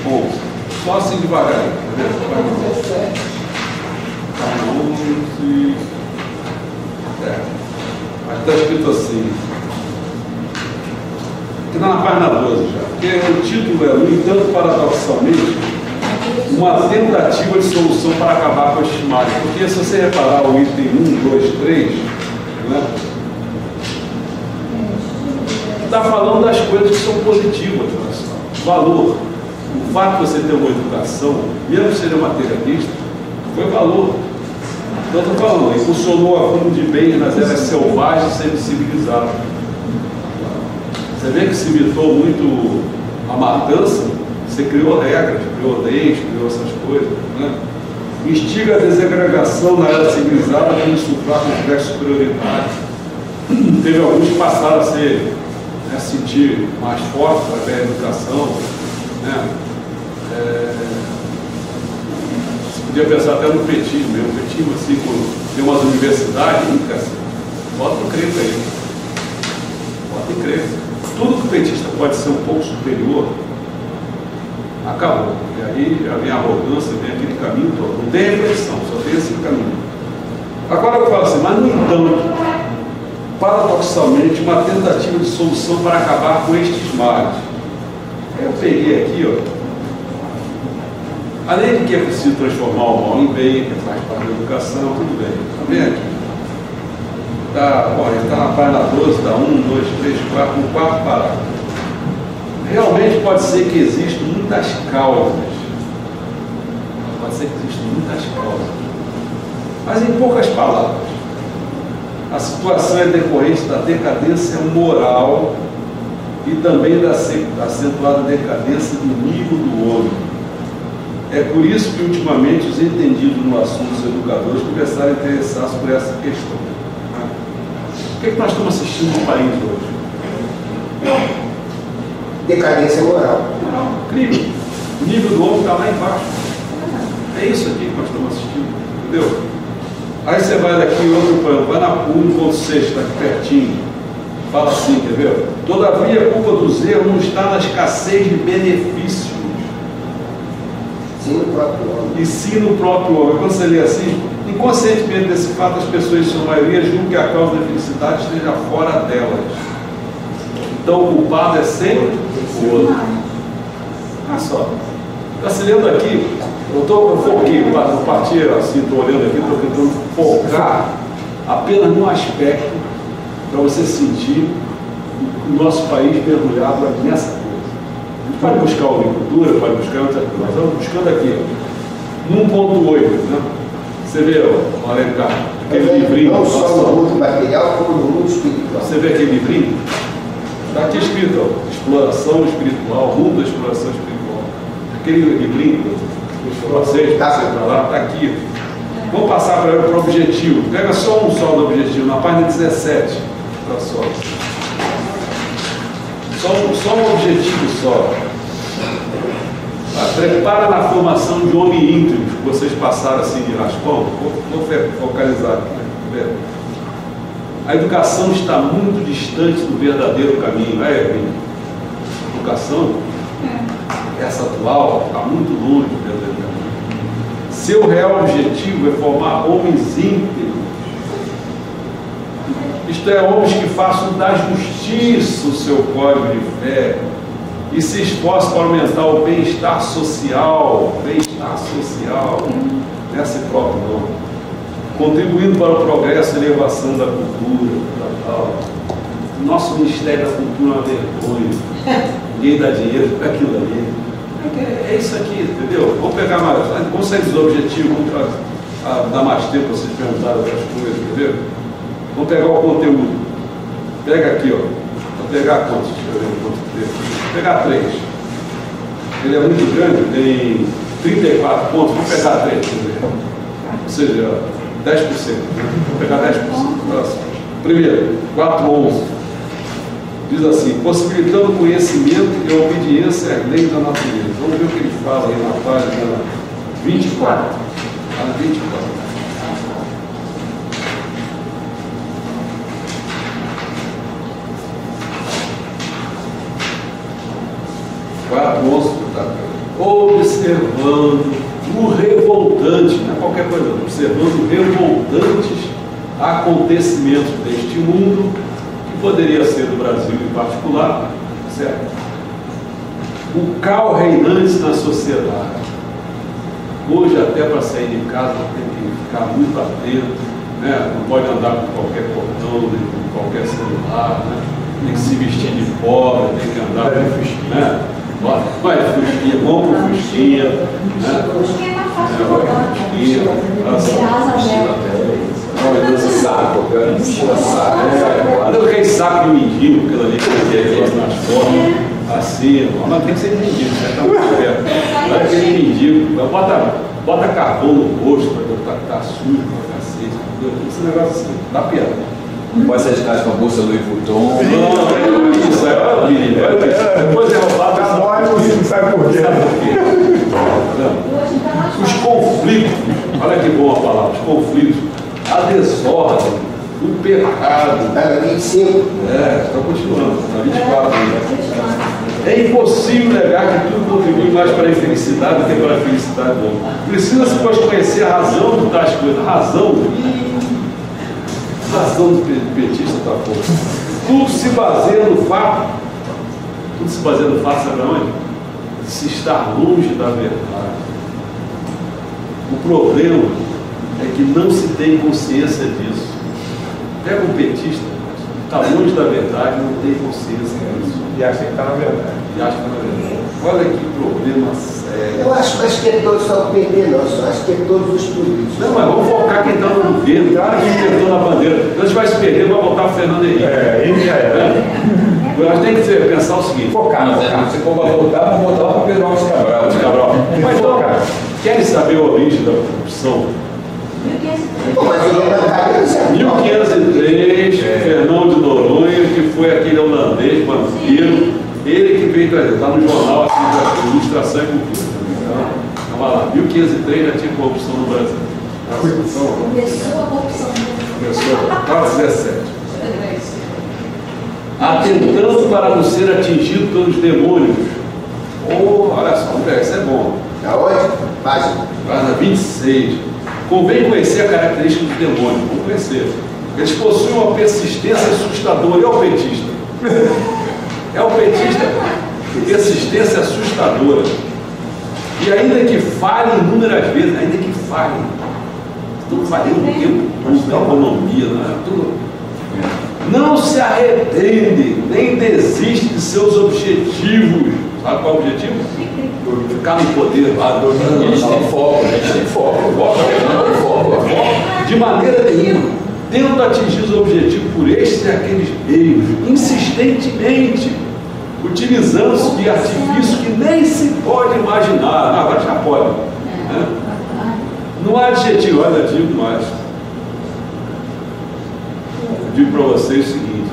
11. Só assim devagarinho. Página 11. Aqui está escrito assim. Aqui está na página 12 já. Porque o título é, no entanto, paradoxalmente, uma tentativa de solução para acabar com estes males. Porque se você reparar o item 1, 2, 3, né, está falando das coisas que são positivas, valor. O fato de você ter uma educação, mesmo que seja materialista, foi valor. Então, estou falando, impulsionou a fundo de bens nas eras selvagens e semi-civilizadas. Você vê que se imitou muito a matança, você criou regras, criou leis, criou essas coisas, né? Instiga a desagregação na era civilizada para insuflar complexo superioridade. Teve alguns que passaram a ser, né, sentir mais forte através da educação, né? Você podia pensar até no petismo mesmo. O petismo, assim, quando tem umas universidades, bota o credo aí. Bota o credo. Tudo que o petista pode ser um pouco superior, acabou. E aí já vem a arrogância, vem aquele caminho todo. Não tem reflexão, só tem esse caminho. Agora eu falo assim, mas no entanto, paradoxalmente, uma tentativa de solução para acabar com estes males. Aí eu peguei aqui, ó. Além de que é preciso transformar o mal em bem, que faz parte da educação, tudo bem. Está bem aqui. Ele está na página 12, está 1, 2, 3, 4, no quarto parágrafo. Realmente pode ser que existam muitas causas. Pode ser que existam muitas causas. Mas em poucas palavras, a situação é decorrente da decadência moral e também da acentuada decadência do nível do homem. É por isso que ultimamente os entendidos no assunto, os educadores, começaram a interessar-se por essa questão. O que é que nós estamos assistindo no país hoje? Decadência moral. Crime. O nível do homem está lá embaixo. É isso aqui que nós estamos assistindo. Entendeu? Aí você vai daqui, outro plano, vai na 1.6, está aqui pertinho. Fala assim, quer ver? Todavia, a culpa dos erros não está na escassez de benefícios. Sim, no próprio homem. E sim no próprio homem. Quando você lê assim, inconscientemente desse fato, as pessoas, em sua maioria, julgam que a causa da felicidade esteja fora delas. Então, o culpado é sempre o outro. Olha só. Está se lendo aqui, eu foquei, eu parti assim, estou olhando aqui, estou tentando focar apenas num aspecto para você sentir o nosso país mergulhado nessa coisa. A gente pode buscar uma agricultura, pode buscar outra coisa, mas estamos buscando aqui, ó, 1.8, né? Você vê, ó, aquele livrinho. Não só no mundo material, como no mundo espiritual. Você vê aquele livrinho? Está aqui escrito, ó, exploração espiritual, mundo da exploração espiritual. Aquele livrinho, vocês, para lá, está aqui. Vamos passar para o objetivo. Pega só um só do objetivo, na página 17. Tá só. Só um objetivo só. Prepara na formação de homem íntimo, que vocês passaram assim de raspão. Vou focalizar aqui. A educação está muito distante do verdadeiro caminho. A educação, essa atual, está muito longe do verdadeiro caminho. Seu real objetivo é formar homens íntegros. Isto é, homens que façam da justiça o seu código de fé e se esforçam para aumentar o bem-estar social, nesse próprio nome, contribuindo para o progresso e elevação da cultura. Nosso Ministério da Cultura é uma vergonha. Ninguém dá dinheiro para aquilo ali. É isso aqui, entendeu? Vamos pegar mais, vamos sair dos objetivos, vamos dar mais tempo para vocês perguntarem outras coisas, entendeu? Vamos pegar o conteúdo. Pega aqui, ó. Vou pegar quantos? Deixa eu ver quantos tem. Vou pegar 3. Ele é muito grande, tem 34 pontos. Vou pegar 3. Ou seja, 10%. Vou pegar 10%. Próximo. Primeiro, 4.11. Diz assim: possibilitando conhecimento e obediência às leis da natureza. Vamos ver o que ele fala aí na página 24. Página 24. Observando o revoltante, não é qualquer coisa, observando revoltantes acontecimentos deste mundo, que poderia ser do Brasil em particular, certo? O caos reinante na sociedade. Hoje, até para sair de casa, tem que ficar muito atento, né? Não pode andar com qualquer cordão, nem com qualquer celular, né? Tem que se vestir de pobre, tem que andar com fusquinha, né? Vai, fusquinha, vamos com fusquinha, né? Fusquinha é mais fácil de rodar. Olha esse saco, cara, tira saco. Olha aquele saco de mendigo, aquilo ali que ele nas fotos, assim, mas tem que ser de mendigo, você está muito perto. Olha aquele mendigo, bota carvão no rosto para estar sujo para cacete, entendeu? Esse negócio assim, dá piada. Não pode sair de casa com a bolsa Louis Vuitton. Não, isso é menino, depois é roubado. Não sabe por quê. Os conflitos, olha que boa palavra, os conflitos, a desordem, o pecado. Está na 25. Está continuando, na 24 ainda. É impossível negar que tudo contribui mais para a infelicidade do que para a felicidade do homem. Precisa-se, pois, conhecer a razão de tais coisas. Razão do petista está pouco. Tudo se baseia no fato. Sabe onde? De se estar longe da verdade. O problema é que não se tem consciência disso. Pega um petista, está longe da verdade, não tem consciência disso. E acha que está na verdade. Olha que problema sério. Eu acho que é todos só o PT, não. Eu acho que é todos os políticos. Não, mas vamos focar quem está no governo, quem tentou na bandeira. Então a gente vai se perder, vai botar o Fernando Henrique. Ele já é. Eu acho que tem que pensar o seguinte: Focar. Se for para voltar, vamos voltar lá para Pedro Alves Cabral. Mas então, querem saber a origem da corrupção? Pô, mas ele é da 1503, Fernão de Noronha, que foi aquele holandês vampiro, ele que veio trazer, está no jornal assim, da Ilustração e Cultura. Então, vai lá, 1503 já tinha corrupção no Brasil. Começou a corrupção. Começou, quase 17. Atentando para não ser atingido pelos demônios. Olha só, isso é bom. Aonde? Página 26. Convém conhecer a característica dos demônios. Vamos conhecer. Eles possuem uma persistência assustadora. É o petista. É o petista. Persistência assustadora. E ainda que falhem inúmeras vezes, ainda que falhem, estão falhando o tempo todo na economia, tudo. Não se arrependem, nem desistem de seus objetivos. Sabe qual é o objetivo? Ficar no poder. A gente tem foco. De maneira nenhuma. tendo atingido o objetivo por estes e aqueles meios, insistentemente, utilizando-se de artifício que nem se pode imaginar. Não, agora já pode. Né? Não há adjetivo, olha, digo mais. Eu digo para vocês o seguinte: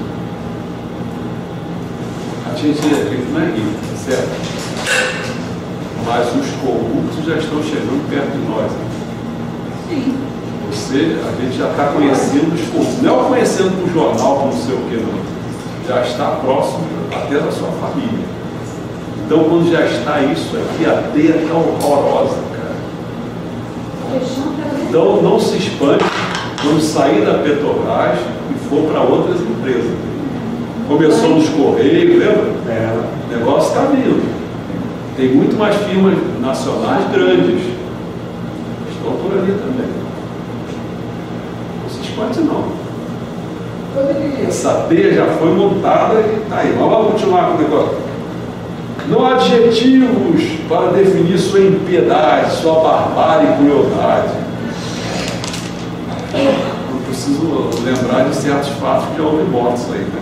a gente não é rico, certo? Mas os corruptos já estão chegando perto de nós. Sim. A gente já está conhecendo os corruptos, não é conhecendo por jornal, por não sei o que, não. Já está próximo até da sua família. Então, quando já está isso aqui, a teia está horrorosa, cara. Então, não se espante quando sair da Petrobras e for para outras empresas. Começou nos Correios, lembra? O negócio está vindo. Tem muito mais firmas nacionais grandes. Estão por ali também. Não se espante, não. Essa teia já foi montada e está aí. Mas vamos continuar com o negócio. Não há adjetivos para definir sua impiedade, sua barbárie e crueldade. Eu preciso lembrar de certos fatos que houve mortos aí, né?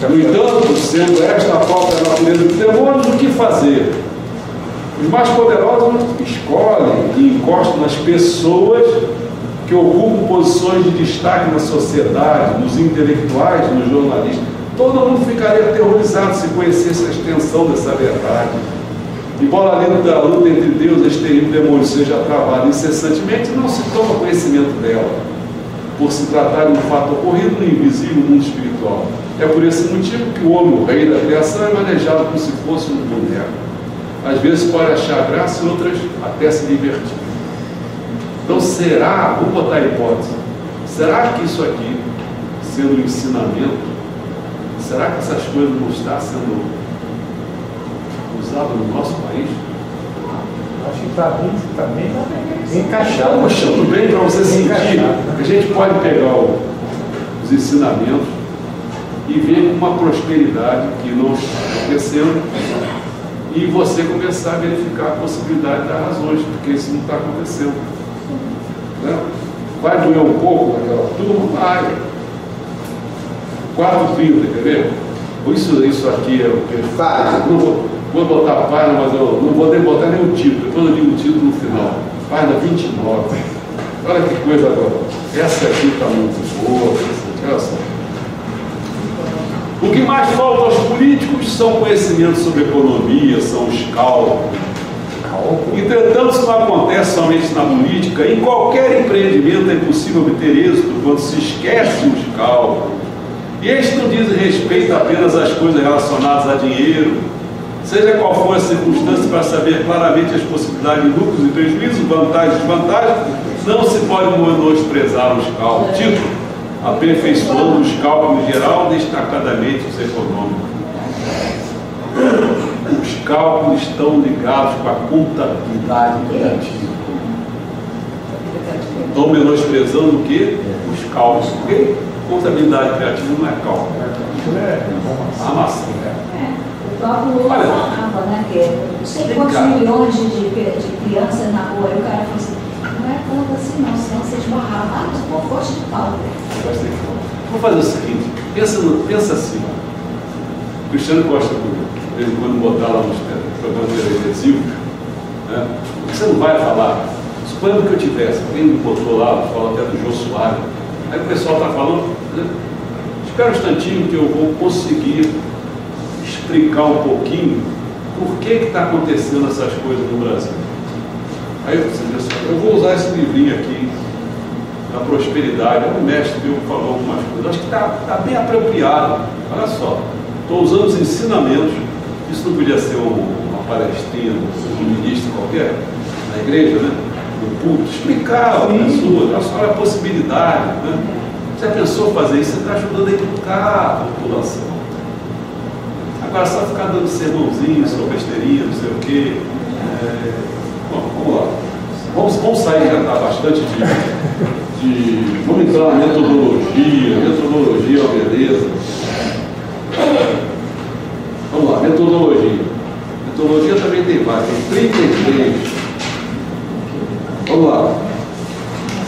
No entanto, sendo esta a própria natureza do demônio, o que fazer? Os mais poderosos escolhem e encostam nas pessoas que ocupam posições de destaque na sociedade, nos intelectuais, nos jornalistas. Todo mundo ficaria aterrorizado se conhecesse a extensão dessa verdade. Embora a luta entre Deus e este terrível demônio seja travada incessantemente, não se toma conhecimento dela, por se tratar de um fato ocorrido no invisível mundo espiritual. É por esse motivo que o homem, o rei da criação, é manejado como se fosse um boneco. Às vezes pode achar graça e outras até se divertir. Então será, vamos botar a hipótese, será que isso aqui, sendo um ensinamento, será que essas coisas não estão sendo usadas no nosso país? Acho que está bem encaixado. Estamos achando bem para você sentir que a gente pode pegar os ensinamentos e ver uma prosperidade que não está acontecendo e você começar a verificar a possibilidade das razões, porque isso não está acontecendo. Né? Vai doer um pouco naquela turma? Vai. 4,30, quer ver? Isso aqui é o que eu vou botar a página, mas eu não vou nem botar nenhum título. Depois eu digo o título no final. Página 29. Olha que coisa agora. Essa aqui está muito boa. Olha só. O que mais falta aos políticos são conhecimentos sobre economia, são os cálculos. Entretanto, isso não acontece somente na política. Em qualquer empreendimento é possível obter êxito quando se esquece os cálculos. E este não diz respeito apenas às coisas relacionadas a dinheiro, seja qual for a circunstância, para saber claramente as possibilidades de lucros e prejuízos, vantagens e desvantagens, não se pode menosprezar os cálculos. Título: aperfeiçoando os cálculos em geral, destacadamente os econômicos. Os cálculos estão ligados com a contabilidade criativa. Estão menosprezando o quê? Os cálculos. Porque contabilidade criativa não é cálculo. É armação. O próprio Lula falava, né? Que não sei quantos milhões de crianças na rua. E o cara falou assim: não é tanto assim, não, senão você esbarrava. Ah, mas eu gosto de cálculo. Vou fazer o seguinte: pensa assim. O Cristiano gosta de vez em quando botar lá nos programas televisivos, né? Você não vai falar. Suponho que eu tivesse, alguém me botou lá, fala até do Jô Soares. Aí o pessoal está falando, né? Espera um instantinho que eu vou conseguir explicar um pouquinho por que está acontecendo essas coisas no Brasil. Aí você diz assim: eu vou usar esse livrinho aqui, da prosperidade. O mestre meu falou algumas coisas, acho que está bem apropriado. Olha só, estou usando os ensinamentos. Isso não podia ser uma palestrinha de um ministro qualquer, na igreja, né? No culto, explicar a pessoa, olha a possibilidade, né? Se a pessoa fazer isso, você está ajudando a educar a população. Agora, só ficar dando sermãozinho, só besteirinha, não sei o quê. Bom, vamos lá. Vamos sair, já está bastante vamos entrar na metodologia. Metodologia é uma beleza. Vamos lá, metodologia. Metodologia também tem várias, tem 33. Vamos lá.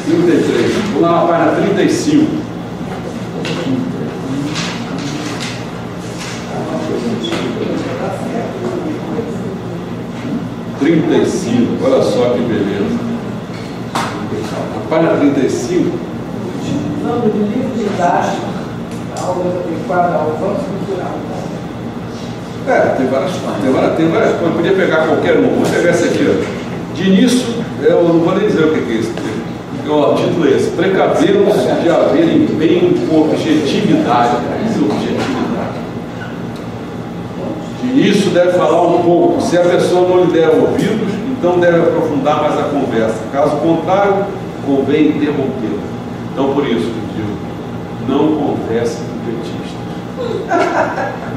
33. Vamos lá na página 35. Olha só que beleza. A página 35. Nome do livro didático, aulas adequadas ao avanço cultural. Tem várias coisas. Eu podia pegar qualquer um. Vou pegar esse aqui, ó. De início, eu não vou nem dizer o que é isso. O título é esse: Precaver-nos de haver empenho com objetividade. De início, deve falar um pouco. Se a pessoa não lhe der ouvidos, então deve aprofundar mais a conversa. Caso contrário, convém interrompê-lo. Então, por isso, eu digo, não converse com petistas.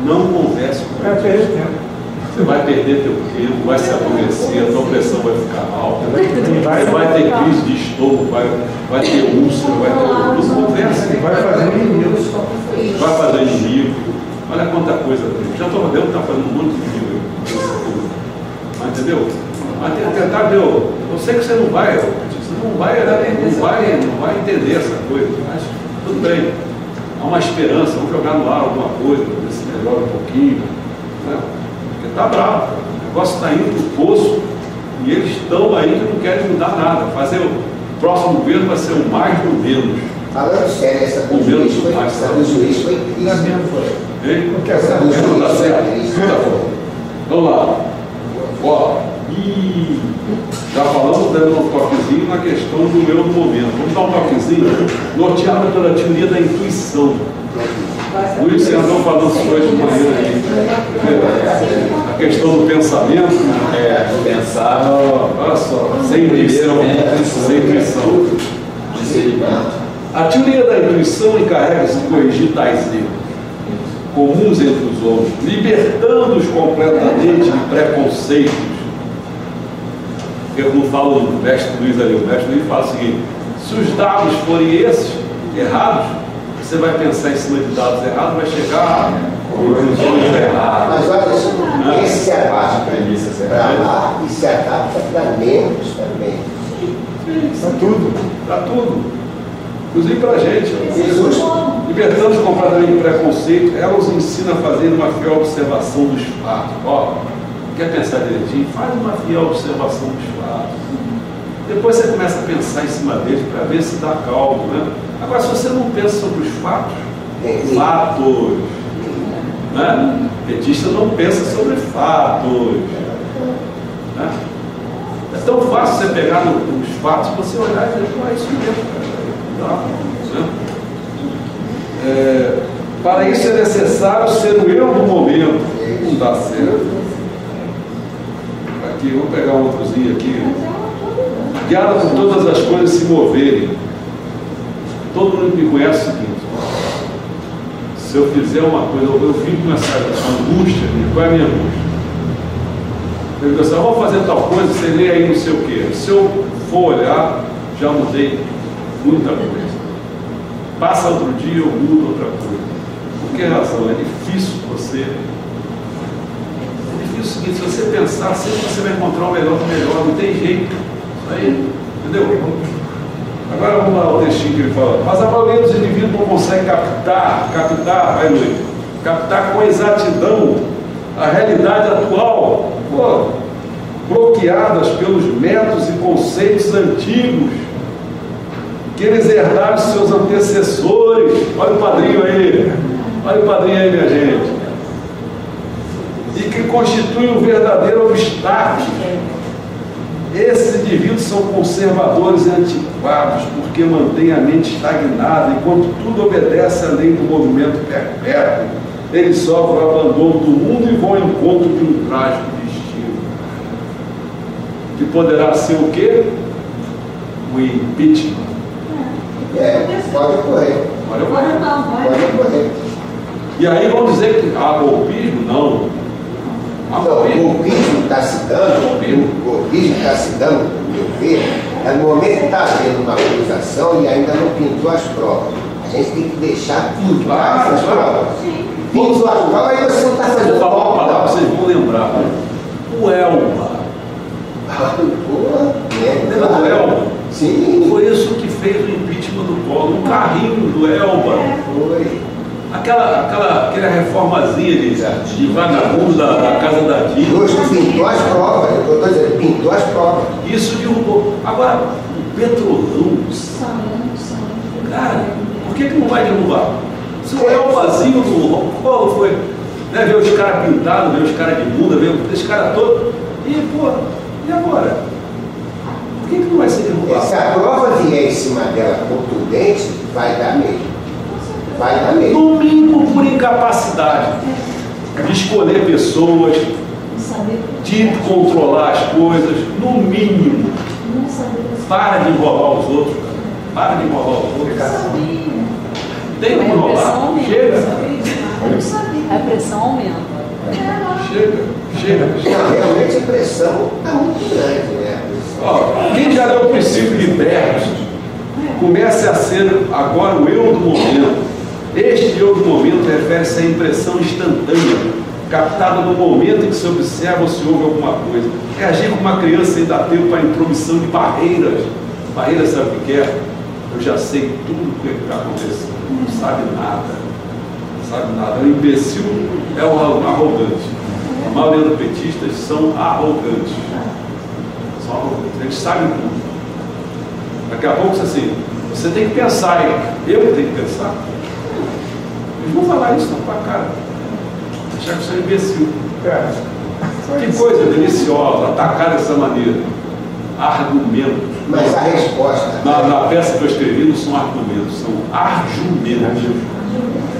Não converse com petistas. Você vai perder teu tempo, vai se aborrecer, a tua pressão vai ficar alta, vai ter crise de estômago, vai ter úlcera, vai ter... Não converse. Vai fazer inimigo. Vai fazer inimigo. Olha quanta coisa tem. Já estou vendo que está fazendo um monte de inimigo. Mas entendeu? Mas tentar ver. Eu sei que você não vai entender essa coisa, mas tudo bem. Há uma esperança, vamos jogar no ar alguma coisa, ver se melhora um pouquinho. Né? Porque está bravo, o negócio está indo para o poço e eles estão aí que não querem mudar nada. Fazer o próximo governo vai ser o mais do menos. Falando sério, essa do juiz foi incrível. Essa do juiz está certo. Vamos lá. Ó, já falamos, dando um toquezinho na questão do eu no momento. Vamos dar um toquezinho norteado pela teoria da intuição. Luiz, você andou falando isso hoje de maneira aí. A questão do pensamento. Pensar, olha só, sem intuição. A teoria da intuição encarrega-se de corrigir tais erros comuns entre os homens, libertando-os completamente de preconceitos. Eu não falo do mestre Luiz ali, o mestre Luiz fala o seguinte: se os dados forem esses, errados, você vai pensar em cima de dados errados, vai chegar a conclusões erradas. Mas olha, esse se adapta para lá e se adapta para membros também. Para tudo. Inclusive para a gente. Jesus, libertando-os completamente de preconceito, ela os ensina a fazer uma fiel observação dos fatos. Ó, quer pensar direitinho? Faz uma fiel observação dos fatos. Depois você começa a pensar em cima deles para ver se dá caldo, né? Agora, se você não pensa sobre os fatos, né? Petista não pensa sobre fatos. Né? É tão fácil você pegar nos fatos, você olhar e dizer, isso mesmo, cara. Tá? Né? Para isso é necessário ser o eu do momento. Não dá certo. Aqui, vamos pegar um outrozinho aqui. Guiada por todas as coisas se moverem. Todo mundo me conhece o seguinte: se eu fizer uma coisa, eu fico com essa angústia. Qual é a minha angústia? Eu digo assim, vamos fazer tal coisa, você lê aí não sei o quê. Se eu for olhar, já mudei muita coisa. Passa outro dia, eu mudo outra coisa. Por que razão? É difícil você. É difícil o seguinte: se você pensar, sempre você vai encontrar o melhor do melhor, não tem jeito. Isso aí, entendeu? Agora vamos lá ao textinho que ele fala. Mas a maioria dos indivíduos não consegue captar, vai Luiz, captar com exatidão a realidade atual, bloqueadas pelos métodos e conceitos antigos que eles herdaram de seus antecessores. Olha o padrinho aí, minha gente. E que constituem um verdadeiro obstáculo. Esses indivíduos são conservadores e antiquados, porque mantêm a mente estagnada, enquanto tudo obedece à lei do movimento perpétuo. Eles sofrem o abandono do mundo e vão ao encontro de um trágico destino. Que poderá ser o quê? O impeachment. Pode ocorrer. Pode ocorrer. E aí vão dizer que há golpismo? Não. O golpismo está se dando, no meu ver, é no momento que está havendo uma acusação e ainda não pintou as provas. A gente tem que deixar pintar essas provas. Pintou as provas, aí você não está fazendo. Vou falar uma palavra, vocês vão lembrar. O Elba. Lembra do Elba? Sim. Foi isso que fez o impeachment do Collor, um carrinho do Elba. Foi. Aquela reformazinha de vagabundo da casa da Dilma. Hoje pintou as provas, eu estou dizendo, pintou as provas. Isso derrubou. Agora, o Petrolão, cara, por que não vai derrubar? Se o Elbazinho do Collor foi, né, ver os caras pintados, ver os caras de bunda, ver esse cara todo, e pô, e agora? Por que não vai ser derrubado? Se a prova vier em cima dela contundente, vai dar mesmo. Vai dar mesmo. No mínimo por incapacidade de escolher pessoas, de controlar as coisas, no mínimo. Para de enrolar os outros, cara. Para de enrolar os outros. Tem que enrolar. Chega. A pressão aumenta. Chega. Não, realmente a pressão está muito grande, né? Ó, quem já deu o princípio de Bergson, comece a ser agora o eu do momento. Este eu do momento refere-se à impressão instantânea, captada no momento em que se observa ou se ouve alguma coisa. É agir como uma criança sem dar tempo para a intromissão de barreiras. Barreiras, sabe o que é? Eu já sei tudo o que está acontecendo. Não sabe nada. Não sabe nada. O imbecil é o arrogante. A maioria dos petistas são arrogantes. São arrogantes. Eles sabem tudo. Daqui a pouco, assim, você tem que pensar, hein? Eu tenho que pensar. Eles vão falar isso na tua cara. Achar que você é imbecil. Que coisa deliciosa, atacar dessa maneira. Argumentos. Mas a resposta. Na peça que eu escrevi não são argumentos, são argumentos.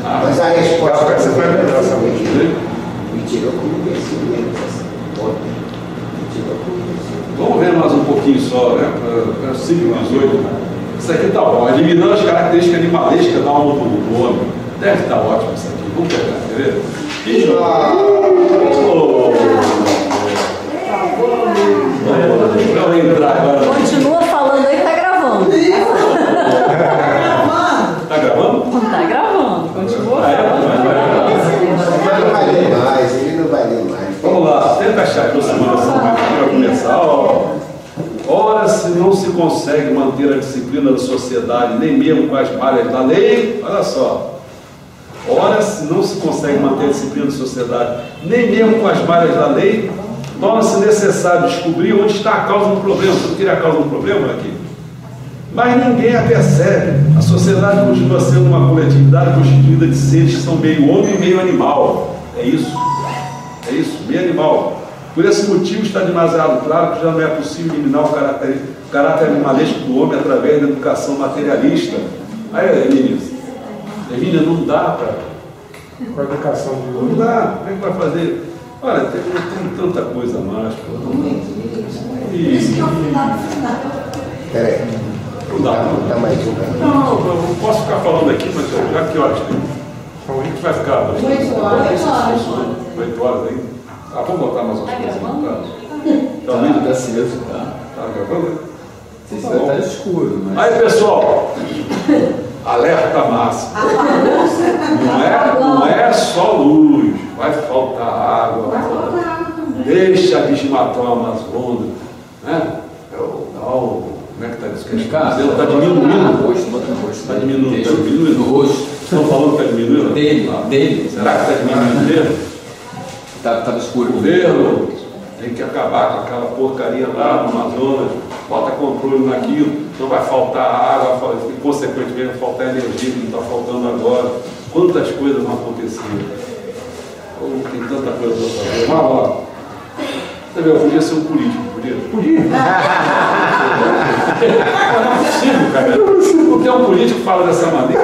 Mas a resposta. Essa foi a melhor, essa me tirou como imbecil mesmo. Me tirou como imbecil. Vamos ver mais um pouquinho só, né? Para 5:18. Isso aqui tá bom. Eliminando as características animalescas da alma do homem. Deve estar ótimo isso aqui. Vamos pegar, quer ver? Vamos entrar agora. Continua falando aí que tá gravando. Tá gravando? Tá gravando. Continua falando. Ele não vai ler mais, ele não vai ler mais. Vamos lá, tenta achar aqui o simulação para começar. Ora, se não se consegue manter a disciplina da sociedade, nem mesmo com as malhas da lei, olha só. Ora, se não se consegue manter a disciplina da sociedade, nem mesmo com as malhas da lei, torna-se necessário descobrir onde está a causa do problema. Você não queria a causa do problema aqui? Mas ninguém a percebe. A sociedade continua sendo uma coletividade constituída de seres que são meio homem e meio animal. É isso, meio animal. Por esse motivo está demasiado claro que já não é possível eliminar o caráter animalesco do homem através da educação materialista. Aí, Emília, não dá para... Com a educação de Não dá, como é que vai fazer? Olha, tem tanta coisa a mais. Peraí. Não dá. Tá mais um. Não, eu posso ficar falando aqui, mas já que horas tem? A gente vai ficar... 8 horas. 8 horas ainda? Ah, vamos botar mais uma coisa. Tá aceso, tá? Tá gravando? Não sei se vai estar escuro, mas... Aí, pessoal, alerta máximo. Não é só luz, vai faltar água. Deixa a desmatar o Amazonas, né? Como é que está isso? Está diminuindo. Está diminuindo. No rosto. Estão falando que está diminuindo? Dele. Será que está diminuindo mesmo? Estava escuro. O governo tem que acabar com aquela porcaria lá no Amazonas, bota controle naquilo, não vai faltar água, e consequentemente vai faltar energia que não está faltando agora. Quantas coisas vão acontecer? Tem tanta coisa para fazer. Vamos lá. Você vê, eu podia ser um político, podia? Não é possível, cara. Porque um político fala dessa maneira,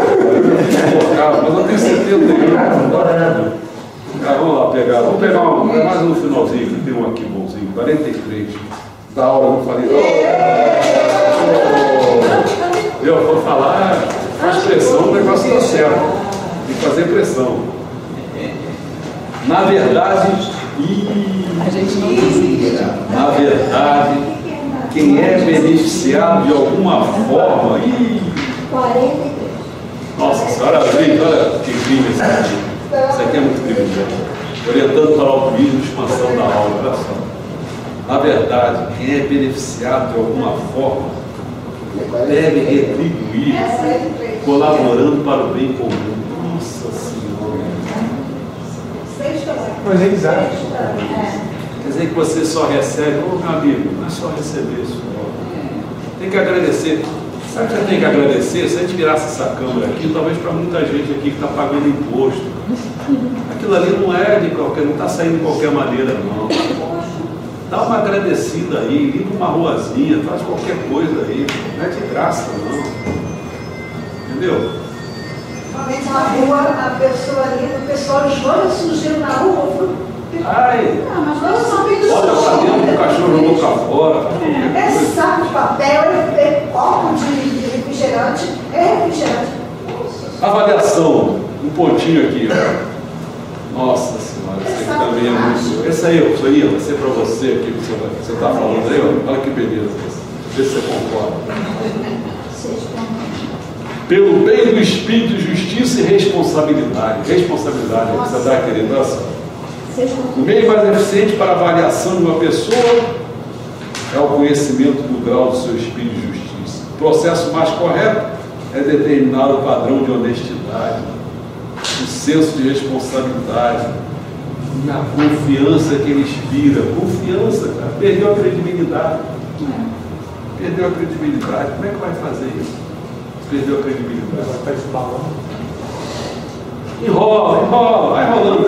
mas eu tenho certeza nenhuma. Vamos lá pegar, mais no finalzinho, que tem um aqui bonzinho, 43. Da aula eu falei, eu vou falar, faz pressão, o negócio está certo. Tem que fazer pressão. Na verdade, A gente não desiste. na verdade, quem é beneficiado de alguma forma, 43. nossa senhora, olha que crime esse aqui. Isso aqui é muito crime. Orientando para o altruísmo e expansão da aula, olha só. Na verdade, quem é beneficiado de alguma forma deve retribuir colaborando para o bem comum. Nossa Senhora. Mas eles acham. Quer dizer que você só recebe, ô meu amigo, não é só receber isso. Tem que agradecer. Sabe o que você tem que agradecer? Se a gente virasse essa câmera aqui, talvez para muita gente aqui que está pagando imposto. Aquilo ali não é de qualquer, não está saindo de qualquer maneira, não. Dá uma agradecida aí, limpa uma ruazinha, faz qualquer coisa aí. Não é de graça, não. Entendeu? Realmente na rua, a pessoa ali, o pessoal joga sujeira na rua. Ai, Não, mas nós sabemos olha pra dentro, o cachorro jogou pra fora. É saco de papel, é copo de refrigerante, é refrigerante. Avaliação, um pontinho aqui, ó. Nossa Senhora, esse aqui também é muito. Esse aí, Sonia, vai ser para você aqui que você está falando aí, ó. Olha que beleza. Vê se você concorda. Pelo bem do espírito, justiça e responsabilidade. Responsabilidade, é que você está querendo, olha só. O meio mais eficiente para a avaliação de uma pessoa é o conhecimento do grau do seu espírito de justiça. O processo mais correto é determinar o padrão de honestidade, o senso de responsabilidade, a confiança que ele inspira. Confiança, cara. Perdeu a credibilidade. Perdeu a credibilidade. Como é que vai fazer isso? Perdeu a credibilidade. Vai estar esbalando. Enrola, vai rolando.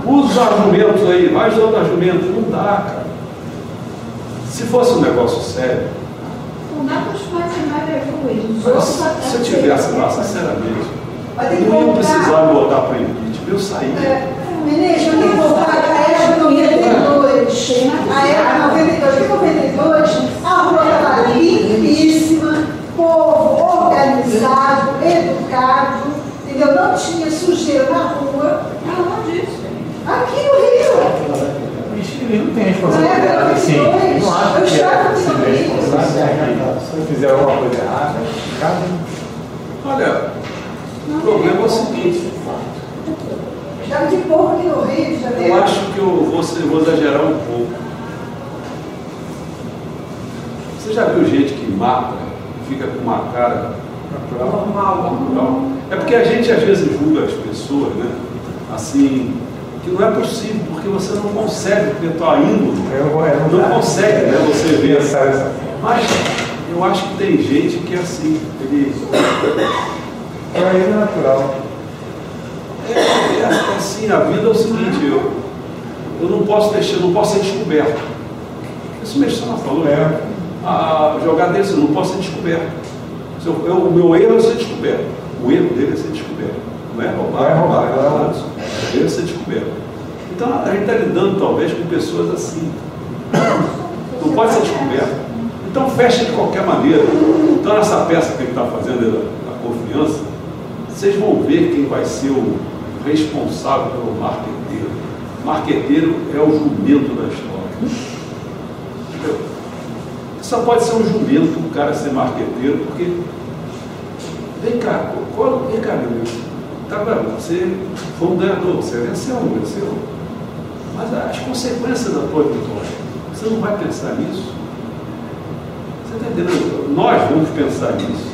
Usa os argumentos aí, vai usando argumentos. Não dá, cara. Se fosse um negócio sério. Não dá para os pais ser mais vergonhosos. Se eu tivesse lá, sinceramente, Vai ter que não ia voltar. precisar me botar para impeachment. Eu saí. Ministro, tem que voltar à época 92. A época 92, porque 92, a rua estava limpíssima, povo organizado, educado. Entendeu? Não tinha sujeira na rua. Aonde isso? Aqui no Rio. Ele não tem responsabilidade, assim. Não acho que é responsável. Se eu fizer alguma coisa errada, cada Olha, o problema é o seguinte. Estava de povo aqui no Rio de Janeiro. Eu acho que eu vou exagerar um pouco. Você já viu gente que mata, fica com uma cara natural? É porque a gente às vezes julga as pessoas, né? Assim, que não é possível, porque você não consegue, porque a tua índole não consegue, né? Você vê. Mas eu acho que tem gente que é assim, ele é natural. É assim, a vida é o seguinte, eu não posso deixar, não posso ser descoberto. Isso mesmo que você falou, né? A jogada desse, eu não posso ser descoberto. O meu erro é ser descoberto. O erro dele é ser descoberto. Não é roubar, ele é ser descoberto. Então a gente está lidando talvez com pessoas assim. Não pode ser descoberto. Então fecha de qualquer maneira. Então nessa peça que ele está fazendo da confiança, vocês vão ver quem vai ser o responsável pelo marqueteiro. O marqueteiro é o jumento da história. Entendeu? Só pode ser um jumento o cara ser marqueteiro, porque vem cá, meu amigo, tá vendo? Você foi um ganhador, você venceu. Mas as consequências da tua vitória, você não vai pensar nisso? Você está entendendo? Nós vamos pensar nisso,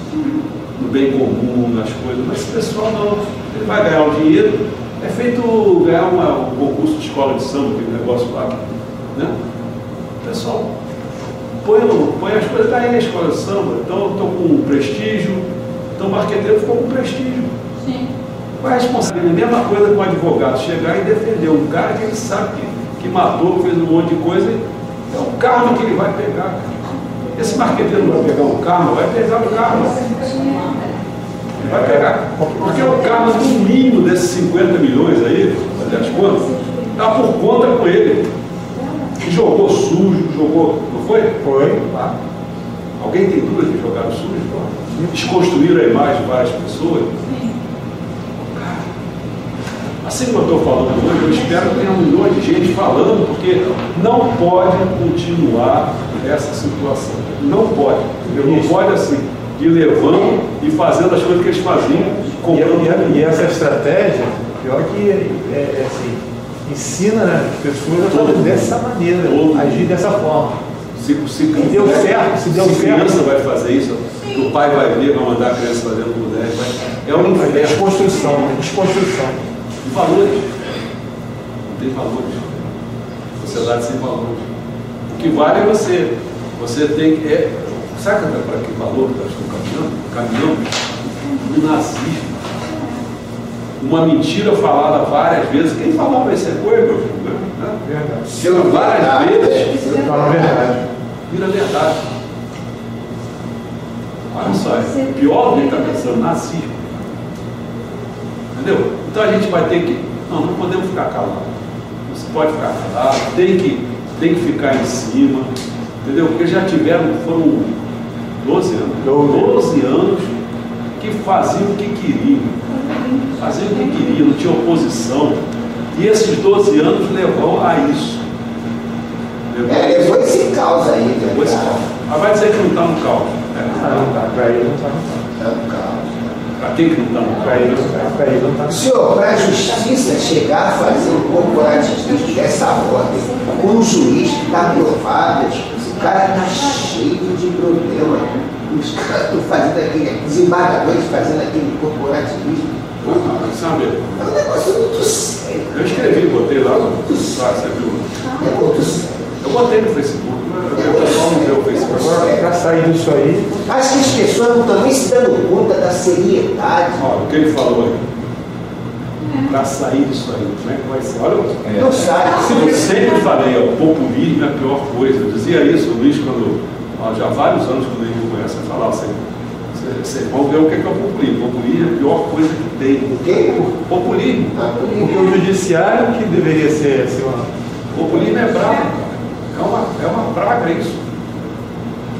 no bem comum, nas coisas, mas esse pessoal não. Ele vai ganhar o dinheiro, é feito ganhar um concurso de escola de samba, aquele negócio lá, né? O pessoal põe as coisas, está aí na escola de samba, então estou com prestígio, então o marqueteiro ficou com prestígio. Sim. Qual é a responsabilidade? A mesma coisa com o advogado chegar e defender um cara que ele sabe que matou, fez um monte de coisa, é o karma que ele vai pegar, cara. Esse marqueteiro não vai pegar um karma, vai pegar o karma. Vai pegar. Porque o karma, no mínimo desses 50 milhões aí, fazer as contas, está por conta com ele. Jogou sujo, não foi? Foi. Ah, alguém tem dúvida que jogaram sujo? Desconstruíram a imagem de várias pessoas. Assim como eu estou falando hoje, eu espero que tenha um milhão de gente falando, porque não pode continuar essa situação. Não pode. Não pode assim, ir levando e fazendo as coisas que eles faziam. E essa estratégia, pior que assim, ensina, né, as pessoas a fazer dessa maneira, agir dessa forma. Se deu certo, se deu certo. Criança vai fazer isso, que o pai vai ver, vai mandar a criança fazendo mulher. É um inferno. Desconstrução, desconstrução. De valores. Não tem valores. Sociedade sem valores. O que vale é você. Você tem que. Sabe para que valor que nós estamos caminhando? O nazismo. Uma mentira falada várias vezes. Quem falava isso é coisa, meu filho? Né? Verdade. Várias vezes. Fala a verdade. Vira verdade. Olha só, é pior do que está pensando, nazismo. Entendeu? Então a gente vai ter que. Não podemos ficar calado. Não se pode ficar calado, tem que ficar em cima. Entendeu? Porque já foram 12 anos. 12 anos que faziam o que queriam. Faziam o que queriam, não tinha oposição. E esses 12 anos levou a isso. Levou esse caos aí, né? Mas vai dizer que não está no caos. Não está, para ele não está no caos. Para quem que não está no caos? Para ele não está no caos. Senhor, para a justiça chegar a fazer um corporativismo dessa ordem, com um juiz que está aprovado, o cara está cheio de problema. Os caras estão fazendo aquele, desembargadores fazendo aquele corporativismo. Sabe? É um negócio muito sério. Eu escrevi, botei lá no você viu? É muito sério. Eu botei no Facebook, o pessoal não vê o Facebook. Agora, para sair disso aí. Acho que as pessoas não estão nem se dando conta da seriedade. Olha, o que ele falou aí. Para sair disso aí, como é que vai ser? Olha, não sai. Eu sempre falei, o populismo é a pior coisa. Eu dizia isso, o Luiz, já há vários anos, quando ele me conhece, eu falava assim. Vocês vão ver o que é o populismo. O populismo é a pior coisa que tem. O quê? Populismo. Porque o judiciário que deveria ser uma. O populismo é bravo, cara. É uma praga isso.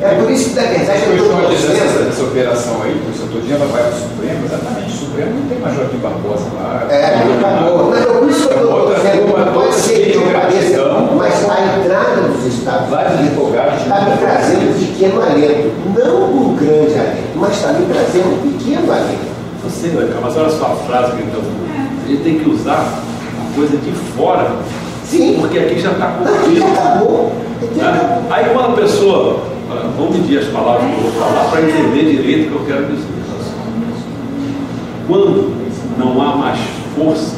É por isso que, na verdade, eu estou dizendo essa operação aí, o professor Todinho, ela vai para o Supremo, exatamente. O Supremo não tem mais Joaquim Barbosa lá. Acabou. Mas por isso que eu estou dizendo, pode ser que eu pareça, mas a entrada dos Estados Unidos está me trazendo um pequeno alento. Não um grande alento, mas está me trazendo um pequeno alento. Eu sei, mas olha só a frase que ele está usando. A gente tem que usar a coisa de fora. Sim. Porque aqui já está concluído. Acabou. Né? Aí quando a pessoa, vamos medir as palavras que eu vou falar para entender direito o que eu quero dizer. Quando não há mais força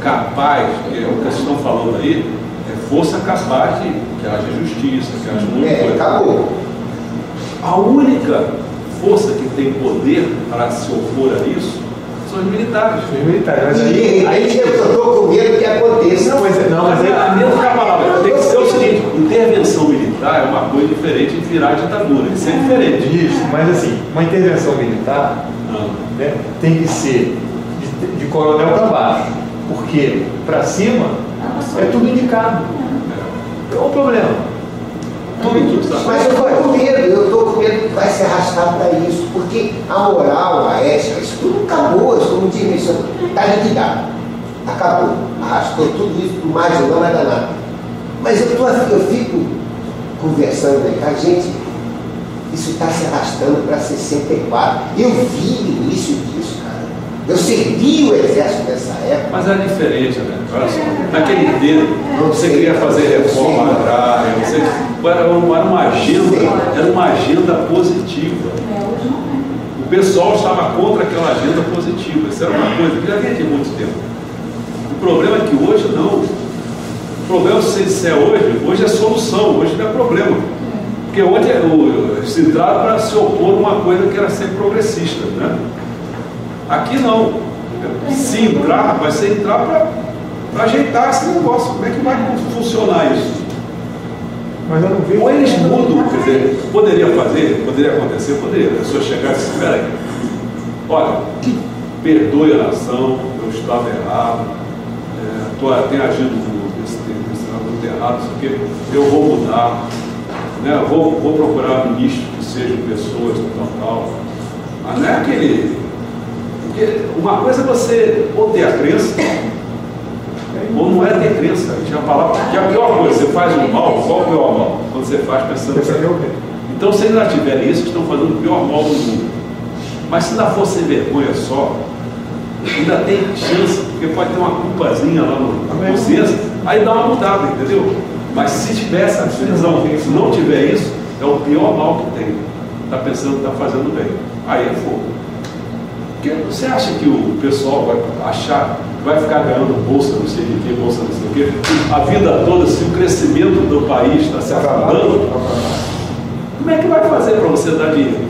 capaz, que é o que vocês estão falando aí, é força capaz de que haja justiça, que haja muita coisa. Acabou. A única força que tem poder para se opor a isso são os militares. Mas aí eu estou com medo que aconteça. Não, mas aí a mesma palavra. Tem que ser o seguinte: intervenção militar é uma coisa diferente de virar ditadura. Isso é diferente. Isso, mas assim, uma intervenção militar né, tem que ser de coronel para baixo. Porque para cima é tudo indicado. Qual o problema? Mas eu estou com medo que vai se arrastar para isso, porque a moral, a ética, isso tudo acabou, isso como diz isso, está liquidado. Acabou. Arrastou tudo isso para mais não vai dar nada. Mas eu fico conversando aí com a gente, isso está se arrastando para 64. Eu vi o início disso, cara. Eu servi o exército nessa época. Mas era diferente, né? Olha só, naquele tempo, você queria fazer reforma agrária, era uma agenda positiva. O pessoal estava contra aquela agenda positiva. Isso era uma coisa que já vinha de muito tempo. O problema é que hoje não. O problema, se você disser hoje é solução, hoje não é problema. Porque hoje se entraram para se opor a uma coisa que era sempre progressista, né? Aqui não. Se entrar, vai ser entrar para ajeitar esse negócio. Como é que vai funcionar isso? Mas eu não vejo. Ou eles mudam, quer dizer, poderia acontecer, poderia. A pessoa chegar e dizer, espera aí, olha, perdoe a nação, eu estava errado, tenho agido muito errado, isso aqui, eu vou mudar, né? Vou procurar ministros que sejam pessoas tal. Mas não é aquele. Porque uma coisa é você ou ter a crença, ou não é ter crença. A palavra, que é a pior coisa, você faz um mal, qual é o pior mal? Quando você faz pensando assim. Então, se eles não tiverem isso, estão fazendo o pior mal do mundo. Mas se ainda for sem vergonha só, ainda tem chance, porque pode ter uma culpazinha lá na consciência, aí dá uma mudada, entendeu? Mas se tiver essa visão, se não tiver isso, é o pior mal que tem. está pensando que está fazendo bem. Aí é fogo. Porque você acha que o pessoal vai achar, vai ficar ganhando bolsa não sei o que, bolsa não sei o que, a vida toda, se o crescimento do país está se afundando, como é que vai fazer para você dar dinheiro?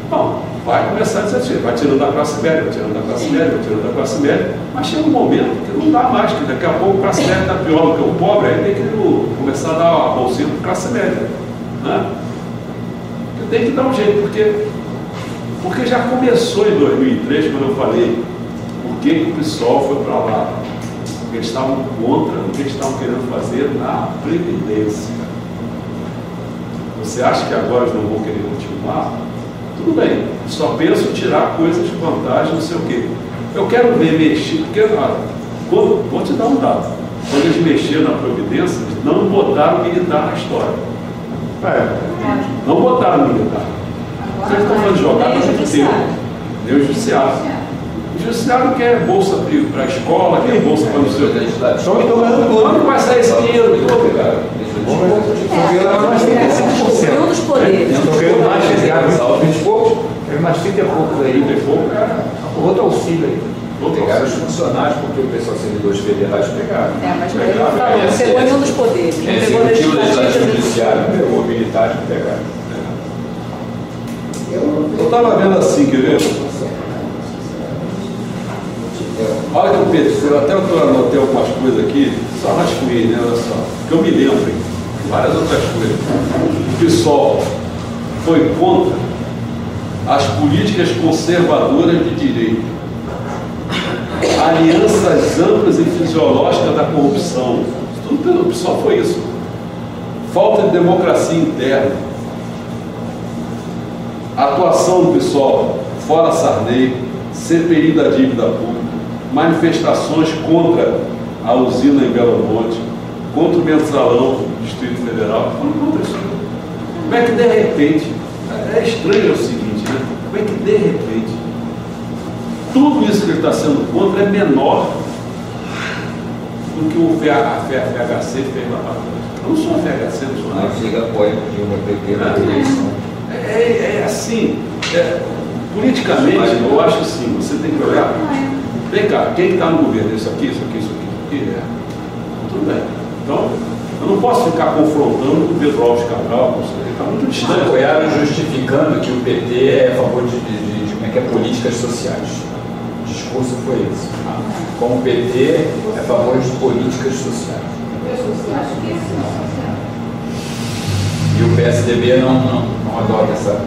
Bom, vai começar a dizer, vai tirando da classe média, vai tirando da classe média, vai tirando da classe média, mas chega um momento que não dá mais, que daqui a pouco a classe média está pior do que o pobre, aí tem que começar a dar a bolsinha para a classe média. Né? Tem que dar um jeito, porque já começou em 2003, quando eu falei por que o PSOL foi para lá. Porque eles estavam contra o que eles estavam querendo fazer na Previdência. Você acha que agora eles não vão querer continuar? Tudo bem, só penso em tirar coisas de vantagem, não sei o quê. Eu quero ver mexer, porque vou te dar um dado. Quando eles mexeram na Previdência, eles não botaram militar na história. Não botaram militar. Vocês estão falando de jogar para o tempo. Nem o judiciário. O judiciário quer bolsa para a escola, quer bolsa para o seu legislativo. Quando vai sair esse dinheiro todo, cara? Um dos poderes. Estou querendo mais chegar mais 30 e poucos aí. Outro auxílio aí. Pegaram os funcionários, porque o pessoal servidores federais pegaram. Mas ele falou, pegou nenhum dos poderes. Não pegou legislativo, judiciário, pegou militares que pegaram. Eu estava vendo assim, quer ver? Olha que o PT, até eu anotei algumas coisas aqui, só rascunhei, né? Olha só, que eu me lembro, hein? Várias outras coisas. O PSOL foi contra as políticas conservadoras de direito, alianças amplas e fisiológicas da corrupção. Tudo pelo PSOL foi isso. Falta de democracia interna. Atuação do PSOL fora Sarney, CPI da dívida pública, manifestações contra a usina em Belo Monte, contra o mensalão do Distrito Federal, foram contra isso. Como é que de repente, é estranho o seguinte, né? Como é que de repente, tudo isso que ele está sendo contra é menor do que o FHC fez lá para trás. Eu não sou FHC, não sou nada. Mas chega apoio de uma pequena eleição. É assim, politicamente, eu acho assim, você tem que olhar, vem cá, quem está no governo, isso aqui, tudo bem. Então, eu não posso ficar confrontando com o Pedro Alves Cabral, ele está muito distante. Apoiaram justificando que o PT é a favor de políticas sociais. O discurso foi esse. Como o PT é a favor de políticas sociais. E o PSDB não adota essa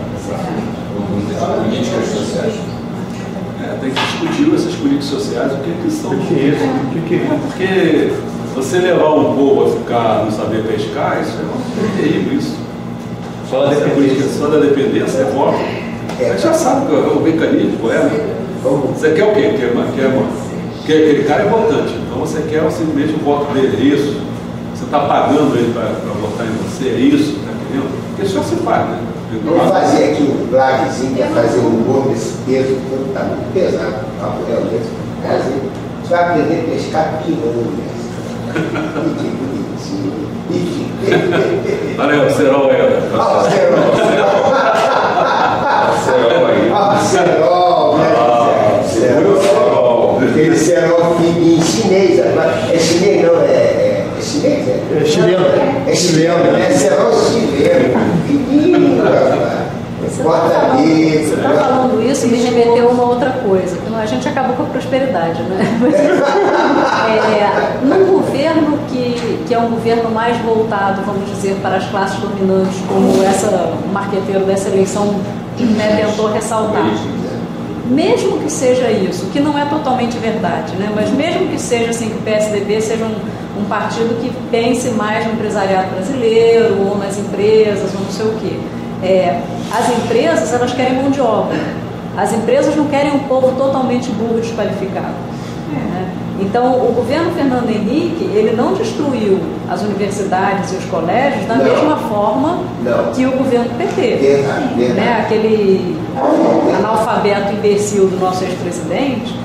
políticas sociais. Tem que discutir essas políticas sociais, o que são. O que é isso? Porque você levar um povo a ficar, não saber pescar, isso é terrível isso. Só da dependência é voto. Você já sabe o mecanismo, Você quer o quê? Porque aquele cara é votante, então você quer simplesmente o voto dele, é isso. Você está pagando ele para votar em você, é isso, está entendendo? Porque isso já se faz, né? Vamos fazer aqui um flagzinho, que é fazer um humor desse peso, porque está muito pesado. Você vai aprender a pescar piranhas. Olha o Serol aí. Olha o Serol. Aquele Serol em chinês. É chinês, não? É chinês? É chileno. É chileno, né? Serol chileno. Menino, rapaz. Você está falando isso, me remeteu a uma outra coisa. A gente acabou com a prosperidade, né? Num governo que é um governo mais voltado, vamos dizer, para as classes dominantes, como o marqueteiro dessa eleição tentou ressaltar. Mesmo que seja isso, que não é totalmente verdade, né? Mas mesmo que seja assim, que o PSDB seja um partido que pense mais no empresariado brasileiro, ou nas empresas, ou não sei o quê. As empresas, elas querem mão de obra. As empresas não querem um povo totalmente burro, desqualificado. Né? Então, o governo Fernando Henrique, ele não destruiu as universidades e os colégios da mesma forma que o governo PT. Né? Aquele analfabeto imbecil do nosso ex-presidente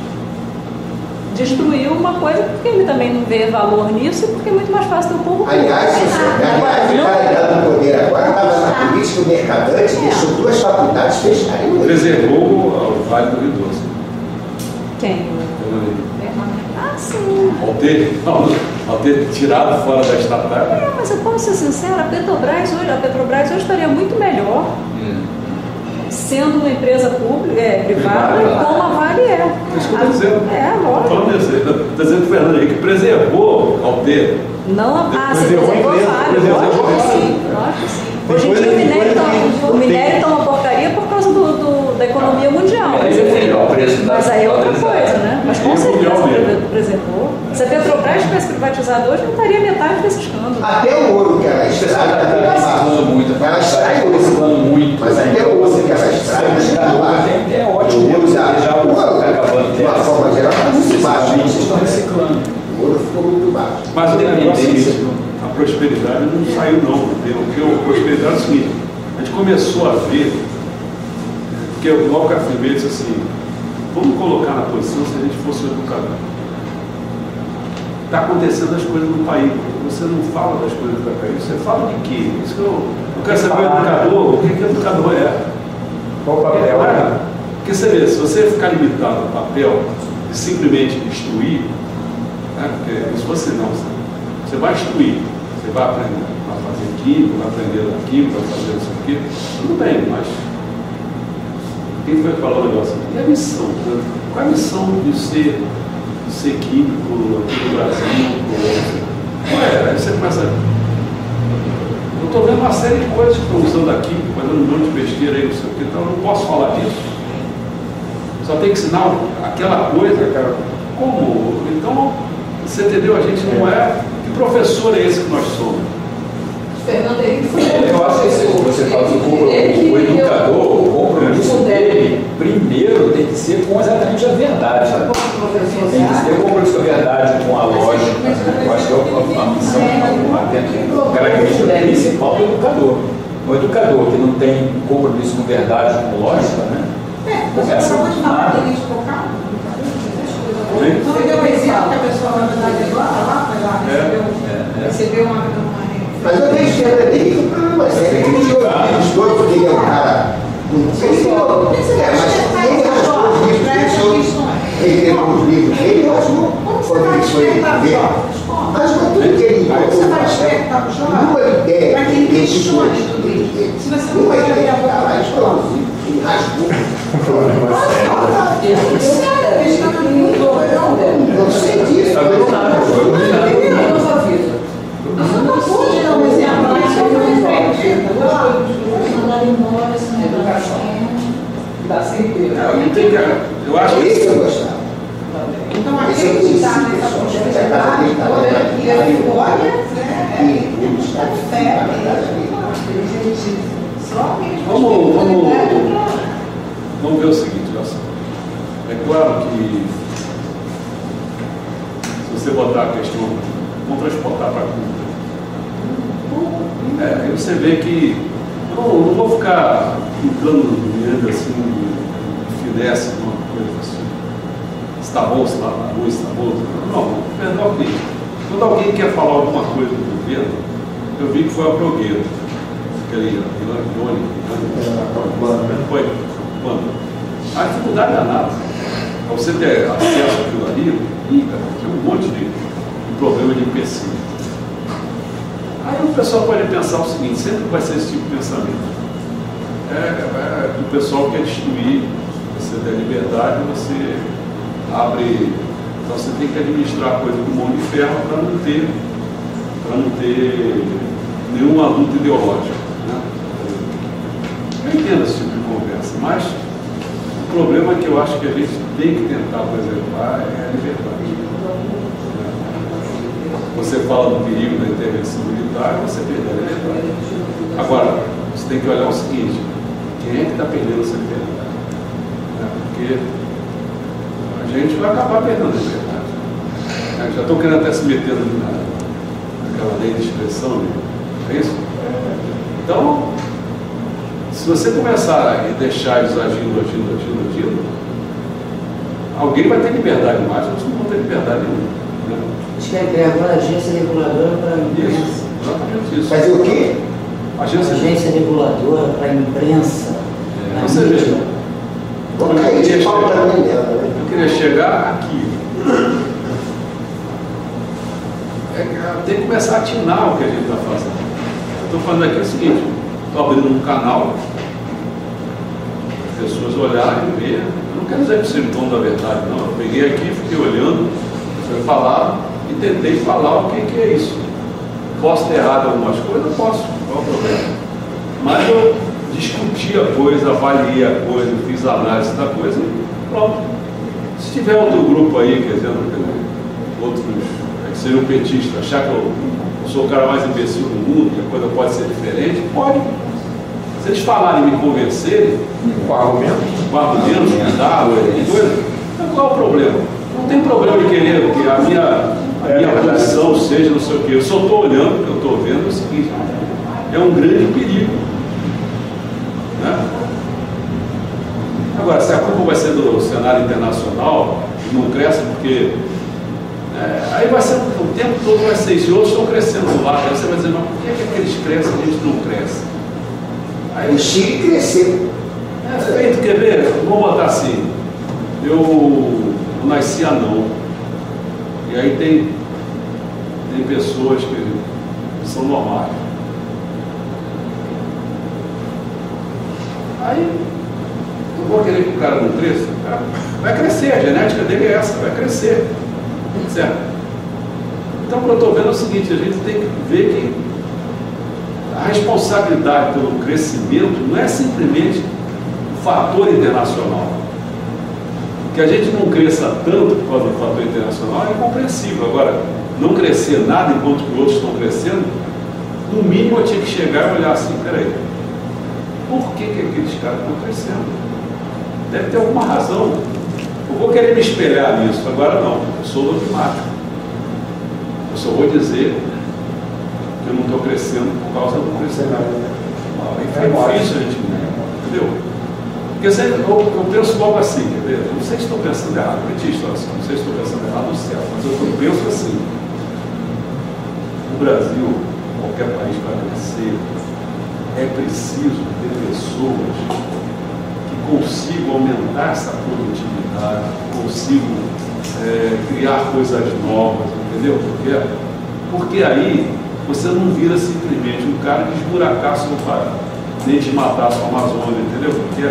destruiu uma coisa porque ele também não vê valor nisso e porque é muito mais fácil ter o povo. Aliás, o cara do poder agora estava na política, o mercadante deixou 2 faculdades fecharem. Preservou o Vale do Rio Doce. Quem? Ah, sim. Ao ter tirado fora da estatal. Mas eu posso ser sincera, a Petrobras hoje estaria muito melhor sendo uma empresa pública, privada, como a Vale é. Isso que eu estou dizendo. Lógico. Está dizendo que o Fernando Henrique preservou ao ter. Não, você preservou a Vale, lógico que sim. Hoje em dia o minério tá uma porcaria por causa da economia mundial. Mas aí é outra coisa, né? Mas com certeza preservou. Se a Petrobras tivesse privatizado hoje, não estaria metade desse escândalo. Até o ouro que ela extrai ela extrai muito, mas até o ouro que ela extrai é ótimo. O ouro de uma forma geral está muito baixo. Vocês estão reciclando. O ouro ficou muito baixo. Mas o negócio a prosperidade não saiu não, porque a prosperidade é o seguinte, a gente começou a ver, porque o Walter Freire disse assim, vamos colocar na posição se a gente fosse um educador. Está acontecendo as coisas no país, você não fala das coisas do país, você fala de quê? Isso que eu quero saber o educador, o que educador é? Qual o papel? Porque você vê, se você ficar limitado ao papel e simplesmente instruir, né, porque isso você não sabe. Você vai instruir, você vai aprender a fazer química, vai aprender química, vai fazer não sei o quê. Tudo bem, mas quem vai falar o negócio? E a missão? Né? Qual é a missão de ser químico aqui no Brasil? Aí você começa. Eu estou vendo uma série de coisas que estão usando aqui, fazendo um monte de besteira aí, não sei o quê, então eu não posso falar disso. Só tem que ensinar aquela coisa, cara. Como? Então, você entendeu? A gente não é. Que professor é esse que nós somos? Fernando Henrique foi. Eu acho que você fala o educador, o compromisso dele, primeiro tem que ser com exatamente a verdade. Tem que ter compromisso com a verdade, com a lógica. Eu acho que é a missão, a característica principal do educador. O educador que não tem compromisso com verdade, com lógica, né? Você acabou de falar que ele focar. Não me deu um exemplo que a pessoa vai mandar de lá, recebeu uma. Mas eu vejo que ele tem um problema sério. Ele me jogou porque ele é um cara muito sensível. Ele tem um livro dele, rasgou. Quando ele foi ver, rasgou tudo que ele botou numa ideia. Para que ele questione tudo isso. Se você não pode abrir a boca para explodir, ele rasgou. Não sei disso. Não pude dar um exemplo, mas só foi eu acho que esse eu gostava. então acreditar nessa possibilidade, que a vitória é fé. Vamos ver o seguinte, olha só. É claro que se você botar a questão, vamos transportar para a cultura. Aí você vê que eu não vou ficar entrando assim, finesse uma coisa assim. Se está bom, se está ruim, se está bom. Não, perdão, quando alguém quer falar alguma coisa do governo, eu vi que foi a Progueiro, aquele Irônico, foi quando? A dificuldade é nada. Para você ter acesso àquilo ali, tem um monte de problema de empecilho. Aí o pessoal pode pensar o seguinte, sempre vai ser esse tipo de pensamento. O pessoal quer destruir, você tem liberdade, você abre. Então você tem que administrar a coisa com mão de ferro para não ter nenhuma luta ideológica. Né? Eu entendo esse tipo de conversa, mas o problema que eu acho que a gente tem que tentar preservar é a liberdade. Você fala do perigo da intervenção militar, você perde a liberdade. Agora, você tem que olhar o seguinte, quem é que está perdendo essa liberdade? Porque a gente vai acabar perdendo a liberdade. Já estou querendo até se metendo naquela lei de expressão, né? É isso? Então, se você começar a deixar eles agindo, alguém vai ter liberdade mais, outros não vão ter liberdade nenhuma. Né? Acho que é agora a agência reguladora para a imprensa. Isso, exatamente isso. Fazer o quê? Agência reguladora para a imprensa. Você vê. Vou cair de pau também nela, né? Eu queria chegar aqui. Tem que começar a atinar o que a gente está fazendo. Estou falando aqui o seguinte, estou abrindo um canal, as pessoas olharem e ver. Eu não quero dizer que seja o dono da verdade, não. Eu peguei aqui, fiquei olhando, foi falar e tentei falar o que é isso. Posso ter errado algumas coisas? Posso, qual é o problema? Mas eu discuti a coisa, avaliei a coisa, fiz análise da coisa e pronto. Se tiver outro grupo aí, quer dizer, outros que seriam petistas, achar que eu sou o cara mais imbecil do mundo, que a coisa pode ser diferente, pode. Se eles falarem e me convencerem, com argumentos, me dar coisa, então qual é o problema? Não tem problema em querer que a minha posição seja não sei o quê. Eu só estou olhando, porque eu estou vendo o seguinte, é um grande perigo. Né? Agora, se a culpa vai ser do cenário internacional, não cresce porque aí vai ser o tempo todo vai ser isso, e outros estão crescendo do lado, aí você vai dizer, mas por que eles crescem e a gente não cresce? Aí, o Chile cresceu. Feito, quer ver? Vamos botar assim, eu nasci anão, e aí tem pessoas que são normais. Aí eu vou querer que o cara não cresça, o cara vai crescer, a genética dele é essa, vai crescer. Certo? Então, o que eu estou vendo é o seguinte, a gente tem que ver que a responsabilidade pelo crescimento não é simplesmente o fator internacional. Que a gente não cresça tanto por causa do fator internacional é incompreensível. Agora, não crescer nada enquanto que outros estão crescendo, no mínimo eu tinha que chegar e olhar assim, peraí, por que aqueles caras estão crescendo? Deve ter alguma razão. Eu vou querer me espelhar nisso, agora não, eu sou dogmático. Eu só vou dizer que eu não estou crescendo por causa do crescimento. Aí fica difícil a gente, entendeu? Porque eu penso logo assim, quer ver? Não sei se estou pensando errado, petista, não sei se estou pensando errado no céu, mas eu penso assim. O Brasil, qualquer país para crescer, é preciso ter pessoas que consigam aumentar essa produtividade, consigam criar coisas novas, entendeu? Porque aí você não vira simplesmente um cara que esburacar seu para nem te matar a sua Amazônia, entendeu? Porque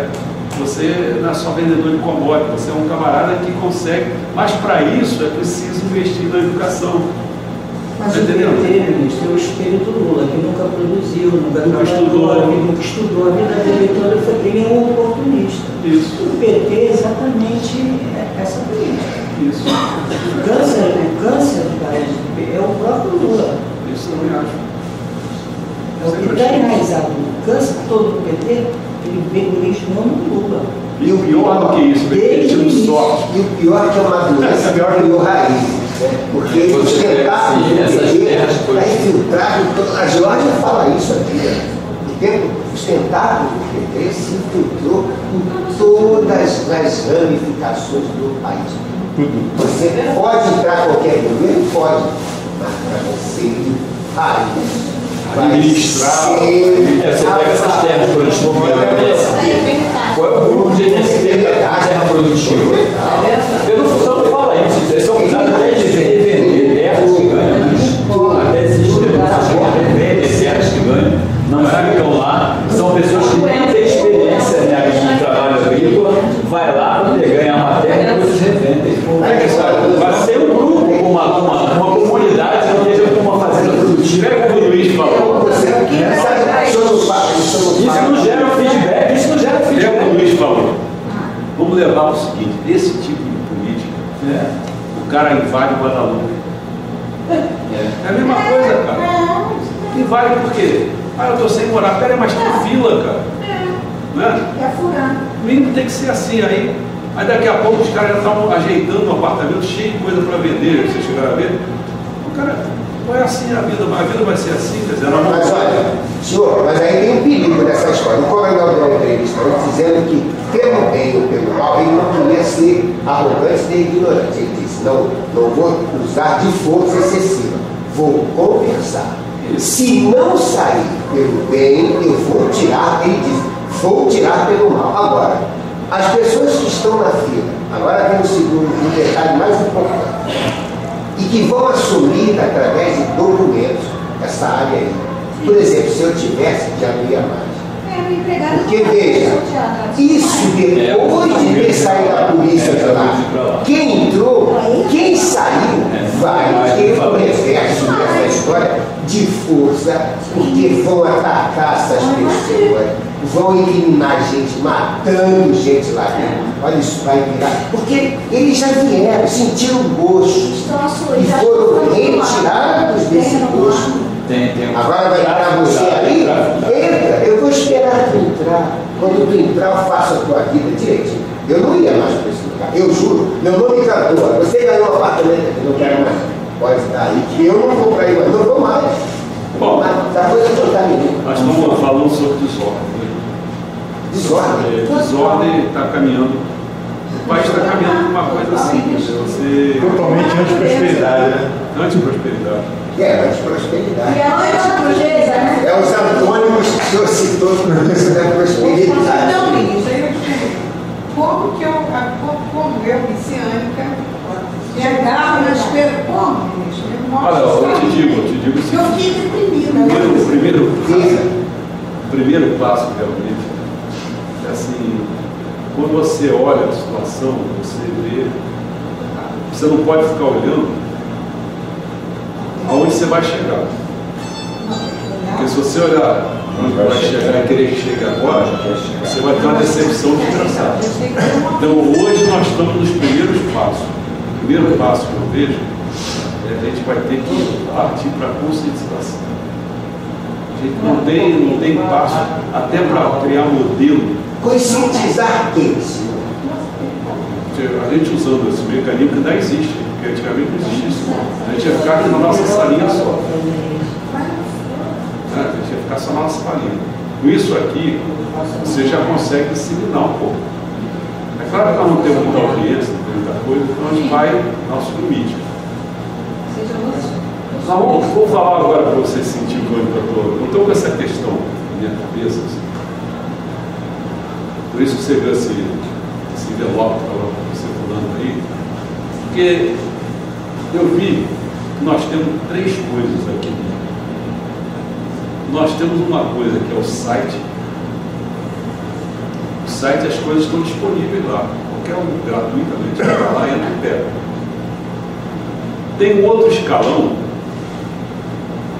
você não é só vendedor de commodity, você é um camarada que consegue, mas para isso é preciso investir na educação. Mas o PT, ministro, é o espírito Lula, que nunca produziu, nunca estudou, nunca estudou, a vida dele toda foi ele é um oportunista. Isso. O PT é exatamente essa política. Isso. O câncer do país é o próprio Lula. Isso eu também acho. É o que está enraizado. O câncer todo do PT, ele veio originou no Lula. E o pior do que isso, ele tirou sorte. E o pior é que é uma doença pior que o raiz. Porque os tentáculos do PT está infiltrado, a Georgia fala isso aqui, os tentáculos do PT se infiltrou em todas as ramificações do país. Você pode entrar qualquer governo? Pode, mas para você ir administrar, você pega essas terras produtivas. Qual é o grupo de terra produtiva? Eu não falo isso, isso é um cuidado de vender terras que ganham. Até existe pessoas que vendem terras que ganham, não ficam lá, são pessoas que nem têm experiência em trabalho agrícola, vai lá, ganha uma terra e depois revendem. Vai ser um grupo, uma comunidade, não seja uma fazenda produtiva. É como o Luiz falou. Isso não gera feedback, isso não gera feedback. É como o Luiz falou. Vamos levar o seguinte, esse tipo de política, o cara invade o Guadalupe. É a mesma coisa, cara. Invade por quê? Eu estou sem morar. Pera, mas tem fila, cara. Né? É furar. O mínimo tem que ser assim. Aí daqui a pouco os caras já estavam ajeitando um apartamento cheio de coisa para vender. Vocês chegaram a ver? O cara, Não é assim a vida vai ser assim, quer dizer, Mas olha, senhor, mas aí tem um perigo nessa história. O coronel deu uma entrevista dizendo que, pelo bem ou pelo mal, ele não podia ser arrogante nem ignorante. Ele disse, não vou usar de força excessiva, vou conversar. Se não sair pelo bem, eu vou tirar, ele disse, vou tirar pelo mal. Agora, as pessoas que estão na fila, agora vem o segundo detalhe mais importante, e que vão assumir através de documentos essa área aí. Por exemplo, se eu tivesse, já não ia mais. Porque veja, isso depois de ter saído da polícia de lá, quem entrou, quem saiu, vai ter um reverso dessa história de força, porque vão atacar essas pessoas, vão eliminar gente, matando gente lá dentro. Olha, isso vai virar. Porque eles já vieram, sentiram o gosto e foram retirados desse gosto. Agora vai entrar você aí? Entra, eu vou esperar tu entrar. Quando tu entrar, eu faço a tua vida direitinho. Eu não ia mais para esse lugar, eu juro. Meu nome cantor, você ganhou um apartamento aqui, não quero mais. Pode estar aí, que eu não vou para aí mais, não vou mais. Bom, da coisa que eu nós estamos falando sobre desordem. Desordem está caminhando. O país está caminhando para uma coisa assim. Você... Totalmente anti-prosperidade, né? Anti-prosperidade. Anti-prosperidade. E a anti-prosperidade, né? É os antônimos que o senhor citou no início da prosperidade. Então, ministro, aí eu te pergunto, como eu, messiânica, me agarro na espera, como, ministro? Olha, eu te digo o seguinte. Eu fiquei deprimida. O primeiro passo realmente é assim, quando você olha a situação, você vê, você não pode ficar olhando aonde você vai chegar. Porque se você olhar onde vai chegar e querer que chegue agora, você vai ter uma decepção desgraçada. Então hoje nós estamos nos primeiros passos. O primeiro passo que eu vejo é que a gente vai ter que partir para a conscientização. A gente não tem passo até para criar modelo. Conscientizar quem? A gente usando esse mecanismo que ainda existe, porque antigamente não existia isso. A gente ia ficar aqui na nossa salinha só. A gente ia ficar só na nossa salinha. Com isso aqui, você já consegue disseminar um pouco. É claro que nós não temos muita audiência, não temos muita coisa, então a gente vai no nosso limite. Vou falar agora para você sentir o que eu estou com essa questão na minha cabeça. Assim. Por isso que você vê esse envelope que você falando aí, porque eu vi que nós temos três coisas aqui. Nós temos uma coisa que é o site. O site, as coisas estão disponíveis lá, qualquer um, gratuitamente, vai lá e entra e pega. Tem um outro escalão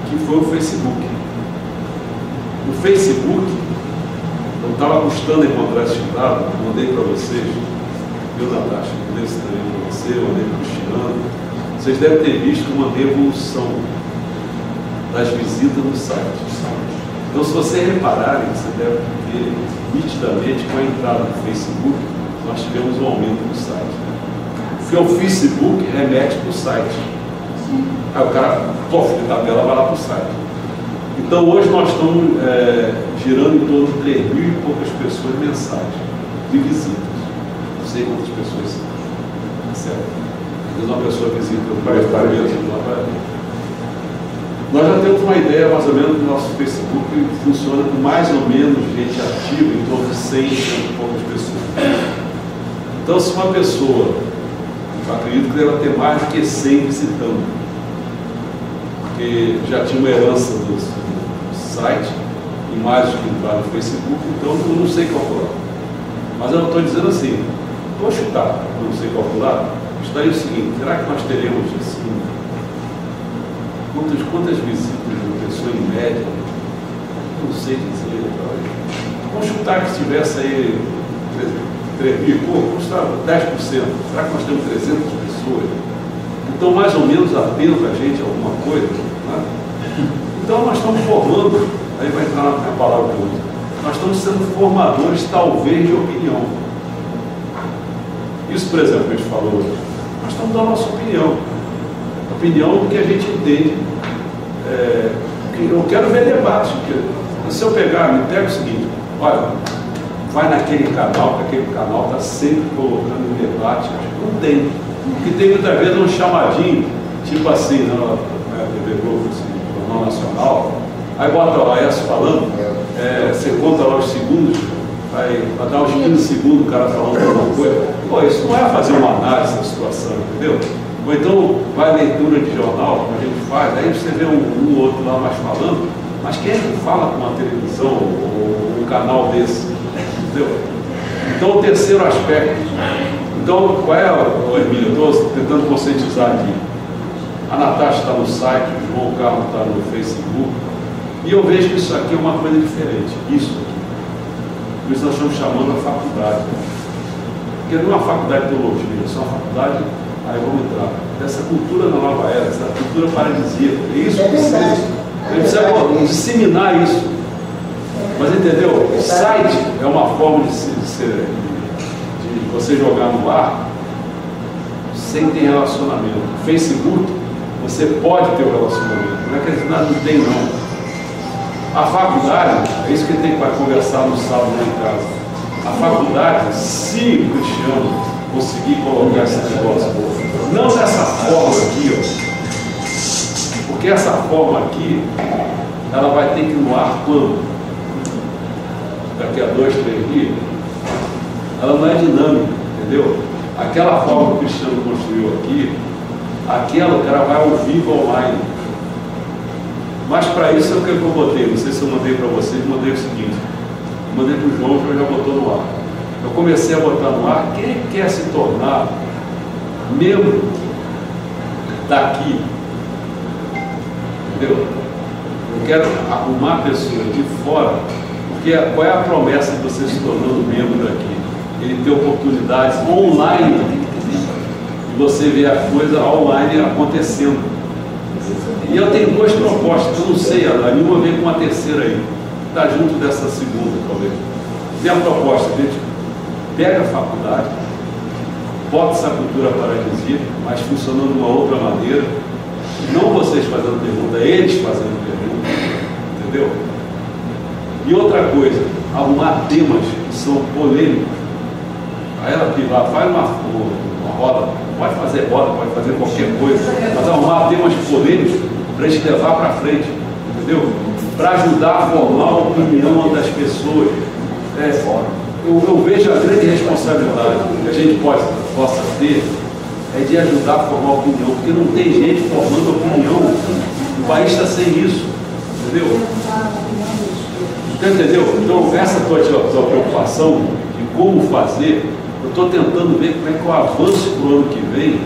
que foi o Facebook. O Facebook, eu estava custando encontrar esse dado, mandei para vocês, viu, Natasha? Mandei esse também para você, mandei para o Cristiano. Vocês devem ter visto uma evolução das visitas no site. Então, se vocês repararem, você deve ver nitidamente com a entrada do Facebook, nós tivemos um aumento no site. Porque o Facebook remete para o site. Aí o cara, de tabela, vai lá para o site. Então, hoje nós estamos girando em torno de 3.000 e poucas pessoas mensais de visitas. Não sei quantas pessoas são. Certo? Às vezes uma pessoa visita o país para ver. Nós já temos uma ideia, mais ou menos, do nosso Facebook funciona com mais ou menos gente ativa, em torno de 100 e poucas pessoas. Então, se uma pessoa, eu acredito que deve ter mais do que 100 visitando, porque já tinha uma herança do site, imagens que entraram no Facebook, então eu não sei calcular. Mas eu estou dizendo assim, vou chutar, eu não sei calcular, estaria o seguinte, será que nós teremos assim, quantas visitas de uma pessoa em média? Não sei dizer. Vamos chutar que tivesse aí 3.000 e pouco, custava 10%. Será que nós temos 300 pessoas? Então, mais ou menos, atento a gente a alguma coisa. Né? Então, nós estamos formando, aí vai entrar na palavra hoje, nós estamos sendo formadores, talvez, de opinião. Isso, por exemplo, que a gente falou hoje, nós estamos dando a nossa opinião. Opinião do que a gente entende eu quero ver debate. Porque se eu pegar, me pega o seguinte, olha, vai naquele canal, que aquele canal está sempre colocando em debate. Não tem. Porque tem muitas vezes um chamadinho, tipo assim, na TV Globo, assim, Jornal Nacional, aí bota o Aécio falando, você conta lá os segundos, vai dar uns 15 segundos o cara falando alguma coisa. Pô, isso não é fazer uma análise da situação, entendeu? Ou então vai leitura de jornal, como a gente faz, aí você vê um ou outro lá mais falando, mas quem é que fala com uma televisão ou um canal desse? Entendeu? Então, o terceiro aspecto. Então, qual é, Emílio? Eu estou tentando conscientizar aqui. A Natasha está no site, o João Carlos está no Facebook, e eu vejo que isso aqui é uma coisa diferente. Isso aqui. Por isso nós estamos chamando a faculdade. Porque não é uma faculdade de teologia, é uma faculdade, aí vamos entrar, dessa cultura da nova era, dessa cultura paradisíaca. É isso que precisa. Ele precisa disseminar isso. Mas entendeu? O site é uma forma de você jogar no ar sem ter relacionamento. Facebook, você pode ter um relacionamento. Não é que nada não tem, não. A faculdade, é isso que tem que conversar no sábado lá em casa. A faculdade, se o Cristiano conseguir colocar esse negócio, não dessa forma aqui, ó, porque essa forma aqui, ela vai ter que ir no ar quando? Daqui a 2, 3 dias, ela não é dinâmica, entendeu? Aquela forma que o Cristiano construiu aqui, aquela o cara vai ao vivo online. Mas para isso é o que eu botei, não sei se eu mandei para vocês, mandei o seguinte, mandei para o João, que já botou no ar. Eu comecei a botar no ar, quem quer se tornar membro daqui, entendeu? Eu quero arrumar pessoas de fora. Porque qual é a promessa de você se tornando membro daqui? Ele ter oportunidades online e você ver a coisa online acontecendo. E eu tenho 2 propostas, eu não sei, a nenhuma vem com uma terceira aí. Está junto dessa segunda, talvez. Minha proposta, gente, pega a faculdade, bota essa cultura paradisíaca, mas funcionando de uma outra maneira. Não vocês fazendo pergunta, eles fazendo pergunta. Entendeu? E outra coisa, arrumar temas que são polêmicos. Aí ela que lá faz uma roda, pode fazer roda, pode fazer qualquer coisa, mas arrumar temas polêmicos para a gente levar para frente, entendeu? Para ajudar a formar a opinião das pessoas. Eu vejo a grande responsabilidade que a gente possa ter é de ajudar a formar a opinião, porque não tem gente formando opinião. O país está sem isso, entendeu? Entendeu? Então, essa tua preocupação de como fazer, eu estou tentando ver como é que eu avanço para o ano que vem,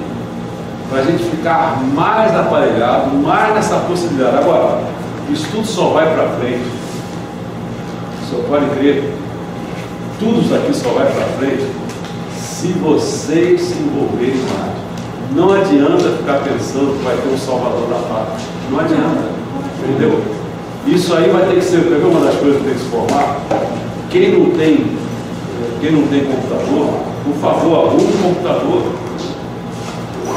para a gente ficar mais aparelhado, mais nessa possibilidade. Agora, isso tudo só vai para frente, só pode crer, tudo isso aqui só vai para frente se vocês se envolverem mais. Não adianta ficar pensando que vai ter um salvador da pátria. Não adianta, entendeu? Isso aí vai ter que ser, uma das coisas que tem que se formar. Quem não tem computador, por favor, arrume um computador.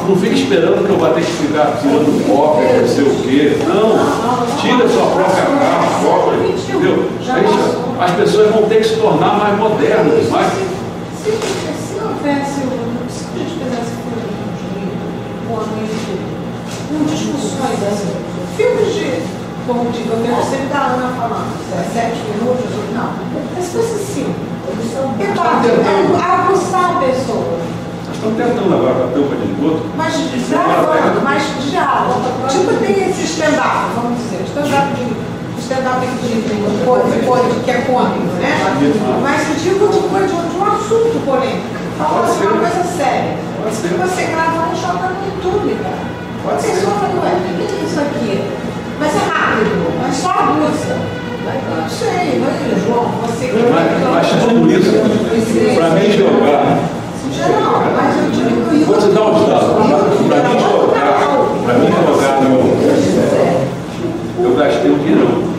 Não fique esperando que eu vou ter que ficar tirando cópia, não sei o quê. Não, tira a sua própria cópia, entendeu? As pessoas vão ter que se tornar mais modernas. Se houvesse discussões assim, filmes de, como digo, eu tenho sempre da Ana falando, 7 minutos, não, mas se fosse assim, aguçar a pessoa. Nós estamos tentando agora com a tampa de esgoto. Mas diálogo. Tipo, tem esse stand-up, vamos dizer, stand-up que é cômico, né? Mas tipo de um assunto polêmico. Fala assim, uma coisa séria. Se você gravar e joga no YouTube, cara. Pode ser. Não é? O que é isso aqui? Mas é rápido, mas só a música. Não sei, mas João, você. Mas tudo isso, para mim jogar. Não, mas eu digo. Vou te dar um dado. Para mim jogar eu gastei um dinheiro.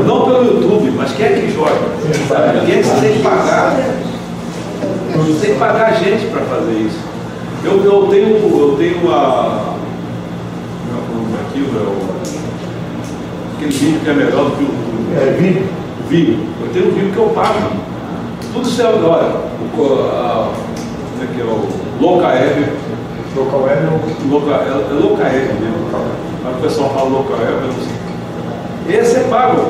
Não pelo YouTube, mas quem é que joga? Quem é que você tem que pagar? Você tem que pagar a gente para fazer isso. Eu tenho uma. aquilo, aquele vídeo que é melhor do que o vídeo. Eu tenho um vídeo que eu pago. Tudo isso é agora. Como é que é o Locaeb? É Locaeb mesmo. Mas o pessoal fala Locaeb, eu não sei. Esse é pago, eu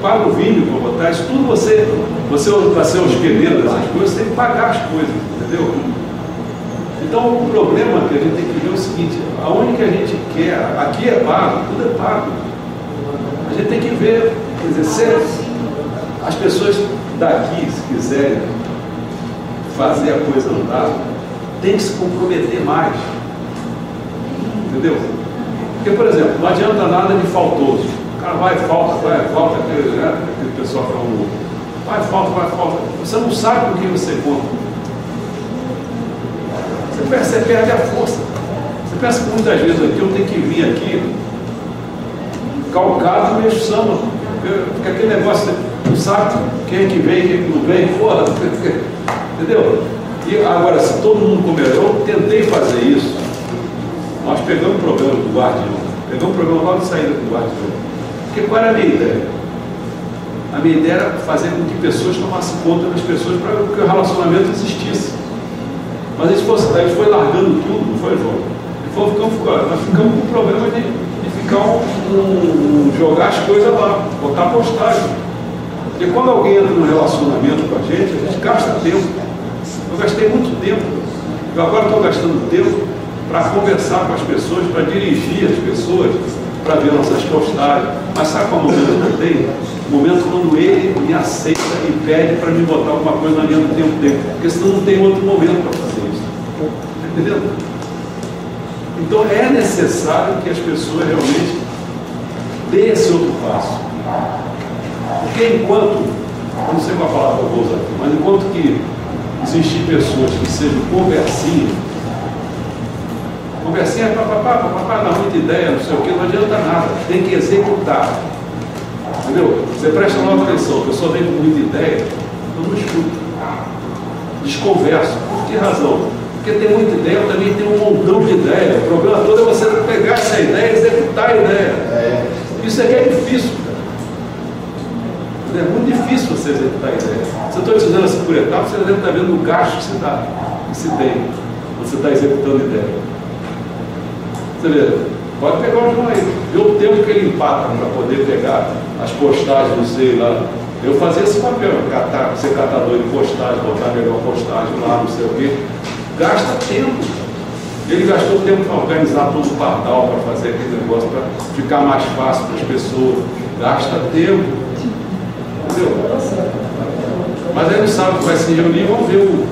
pago o vídeo para botar. Isso tudo você para ser hospedeiro dessas coisas, tem que pagar as coisas, entendeu? Então o problema que a gente tem que ver é o seguinte, aonde que a gente quer, aqui é pago, tudo é pago. A gente tem que ver, quer dizer, se as pessoas daqui, se quiserem fazer a coisa andar, tem que se comprometer mais. Entendeu? Porque, por exemplo, não adianta nada de faltoso. O cara vai, falta, aquele pessoal falando, vai, falta. Você não sabe com quem você conta. Você perde a força. Você pensa que muitas vezes aqui eu tenho que vir aqui calcado no meio samba. Porque aquele negócio, não sabe quem é que vem, quem é que não vem, porra. Entendeu? E agora, se todo mundo comer, eu tentei fazer isso. Nós pegamos o problema do guardião. Pegamos o problema logo de saída do guardião. Porque qual era a minha ideia? A minha ideia era fazer com que pessoas tomassem conta das pessoas para que o relacionamento existisse. Mas a gente foi largando tudo, não foi, João? Nós ficamos com o problema de ficar jogar as coisas lá, botar postagem. Porque quando alguém entra num relacionamento com a gente gasta tempo. Eu gastei muito tempo. Eu agora estou gastando tempo para conversar com as pessoas, para dirigir as pessoas, para ver nossas postagens. Mas sabe qual momento eu tenho? O momento quando ele me aceita e pede para me botar alguma coisa na linha do tempo dele. Porque senão não tem outro momento para fazer isso. Está entendendo? Então é necessário que as pessoas realmente dêem esse outro passo. Porque enquanto, eu não sei qual palavra eu vou usar aqui, mas enquanto que existir pessoas que sejam conversinha papapá, dá muita ideia, não sei o que, não adianta nada, tem que executar. Entendeu? Você presta nova atenção, a pessoa vem com muita ideia, eu não escuto. Desconverso. Por que razão? Porque tem muita ideia, eu também tenho um montão de ideia. O problema todo é você pegar essa ideia e executar a ideia. Isso aqui é difícil. É muito difícil você executar a ideia. Se eu estou te dizendo assim por etapa, você deve estar vendo o gasto que se tem. Você está executando a ideia. Você vê, pode pegar o João aí. Vê o tempo que ele empata para poder pegar as postagens, não sei lá. Eu fazia esse papel, ser catador de postagem, botar melhor postagem lá, não sei o quê. Gasta tempo. Ele gastou tempo para organizar todo o pardal, para fazer aquele negócio, para ficar mais fácil para as pessoas. Gasta tempo. Entendeu? Mas aí não sabe que vai se reunir, vamos ver o.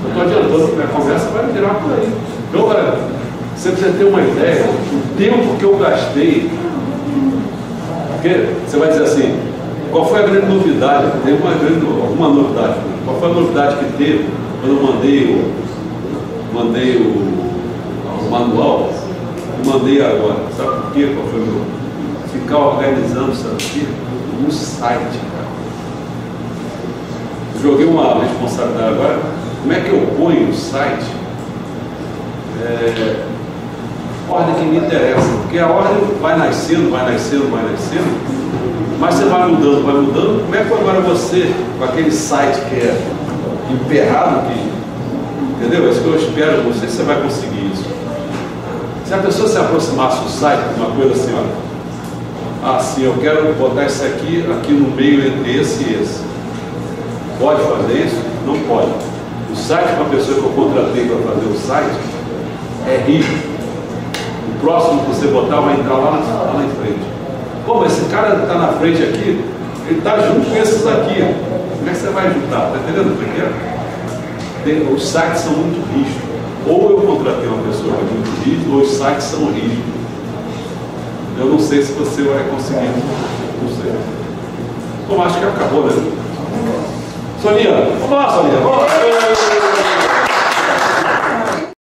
Eu estou adiantando que a conversa vai virar por aí. Então, galera, você precisa ter uma ideia do tempo que eu gastei. Porque você vai dizer assim, qual foi a grande novidade? Teve alguma novidade. Qual foi a novidade que teve quando eu mandei o manual e mandei agora? Sabe por quê? Qual foi o meu? Ficar organizando, sabe o quê? Um site, cara. Joguei uma responsabilidade agora. Como é que eu ponho o site? Ordem que me interessa, porque a ordem vai nascendo, mas você vai mudando. Como é que agora você, com aquele site que é emperrado, entendeu? É isso que eu espero, não sei se você vai conseguir isso. Se a pessoa se aproximasse do site, uma coisa assim, olha, assim, eu quero botar isso aqui no meio entre esse e esse. Pode fazer isso? Não pode. O site para a pessoa que eu contratei para fazer o site é rígido. O próximo que você botar vai entrar lá na frente. Como esse cara está na frente aqui, ele está junto com esses aqui. Como é que você vai juntar? Está entendendo o que é? Os sites são muito rígidos. Ou eu contratei uma pessoa que é muito rígida, ou os sites são rígidos. Eu não sei se você vai conseguir. Não sei. Bom, acho que acabou, né? Soninha, vamos lá, Soninha. Vamos lá.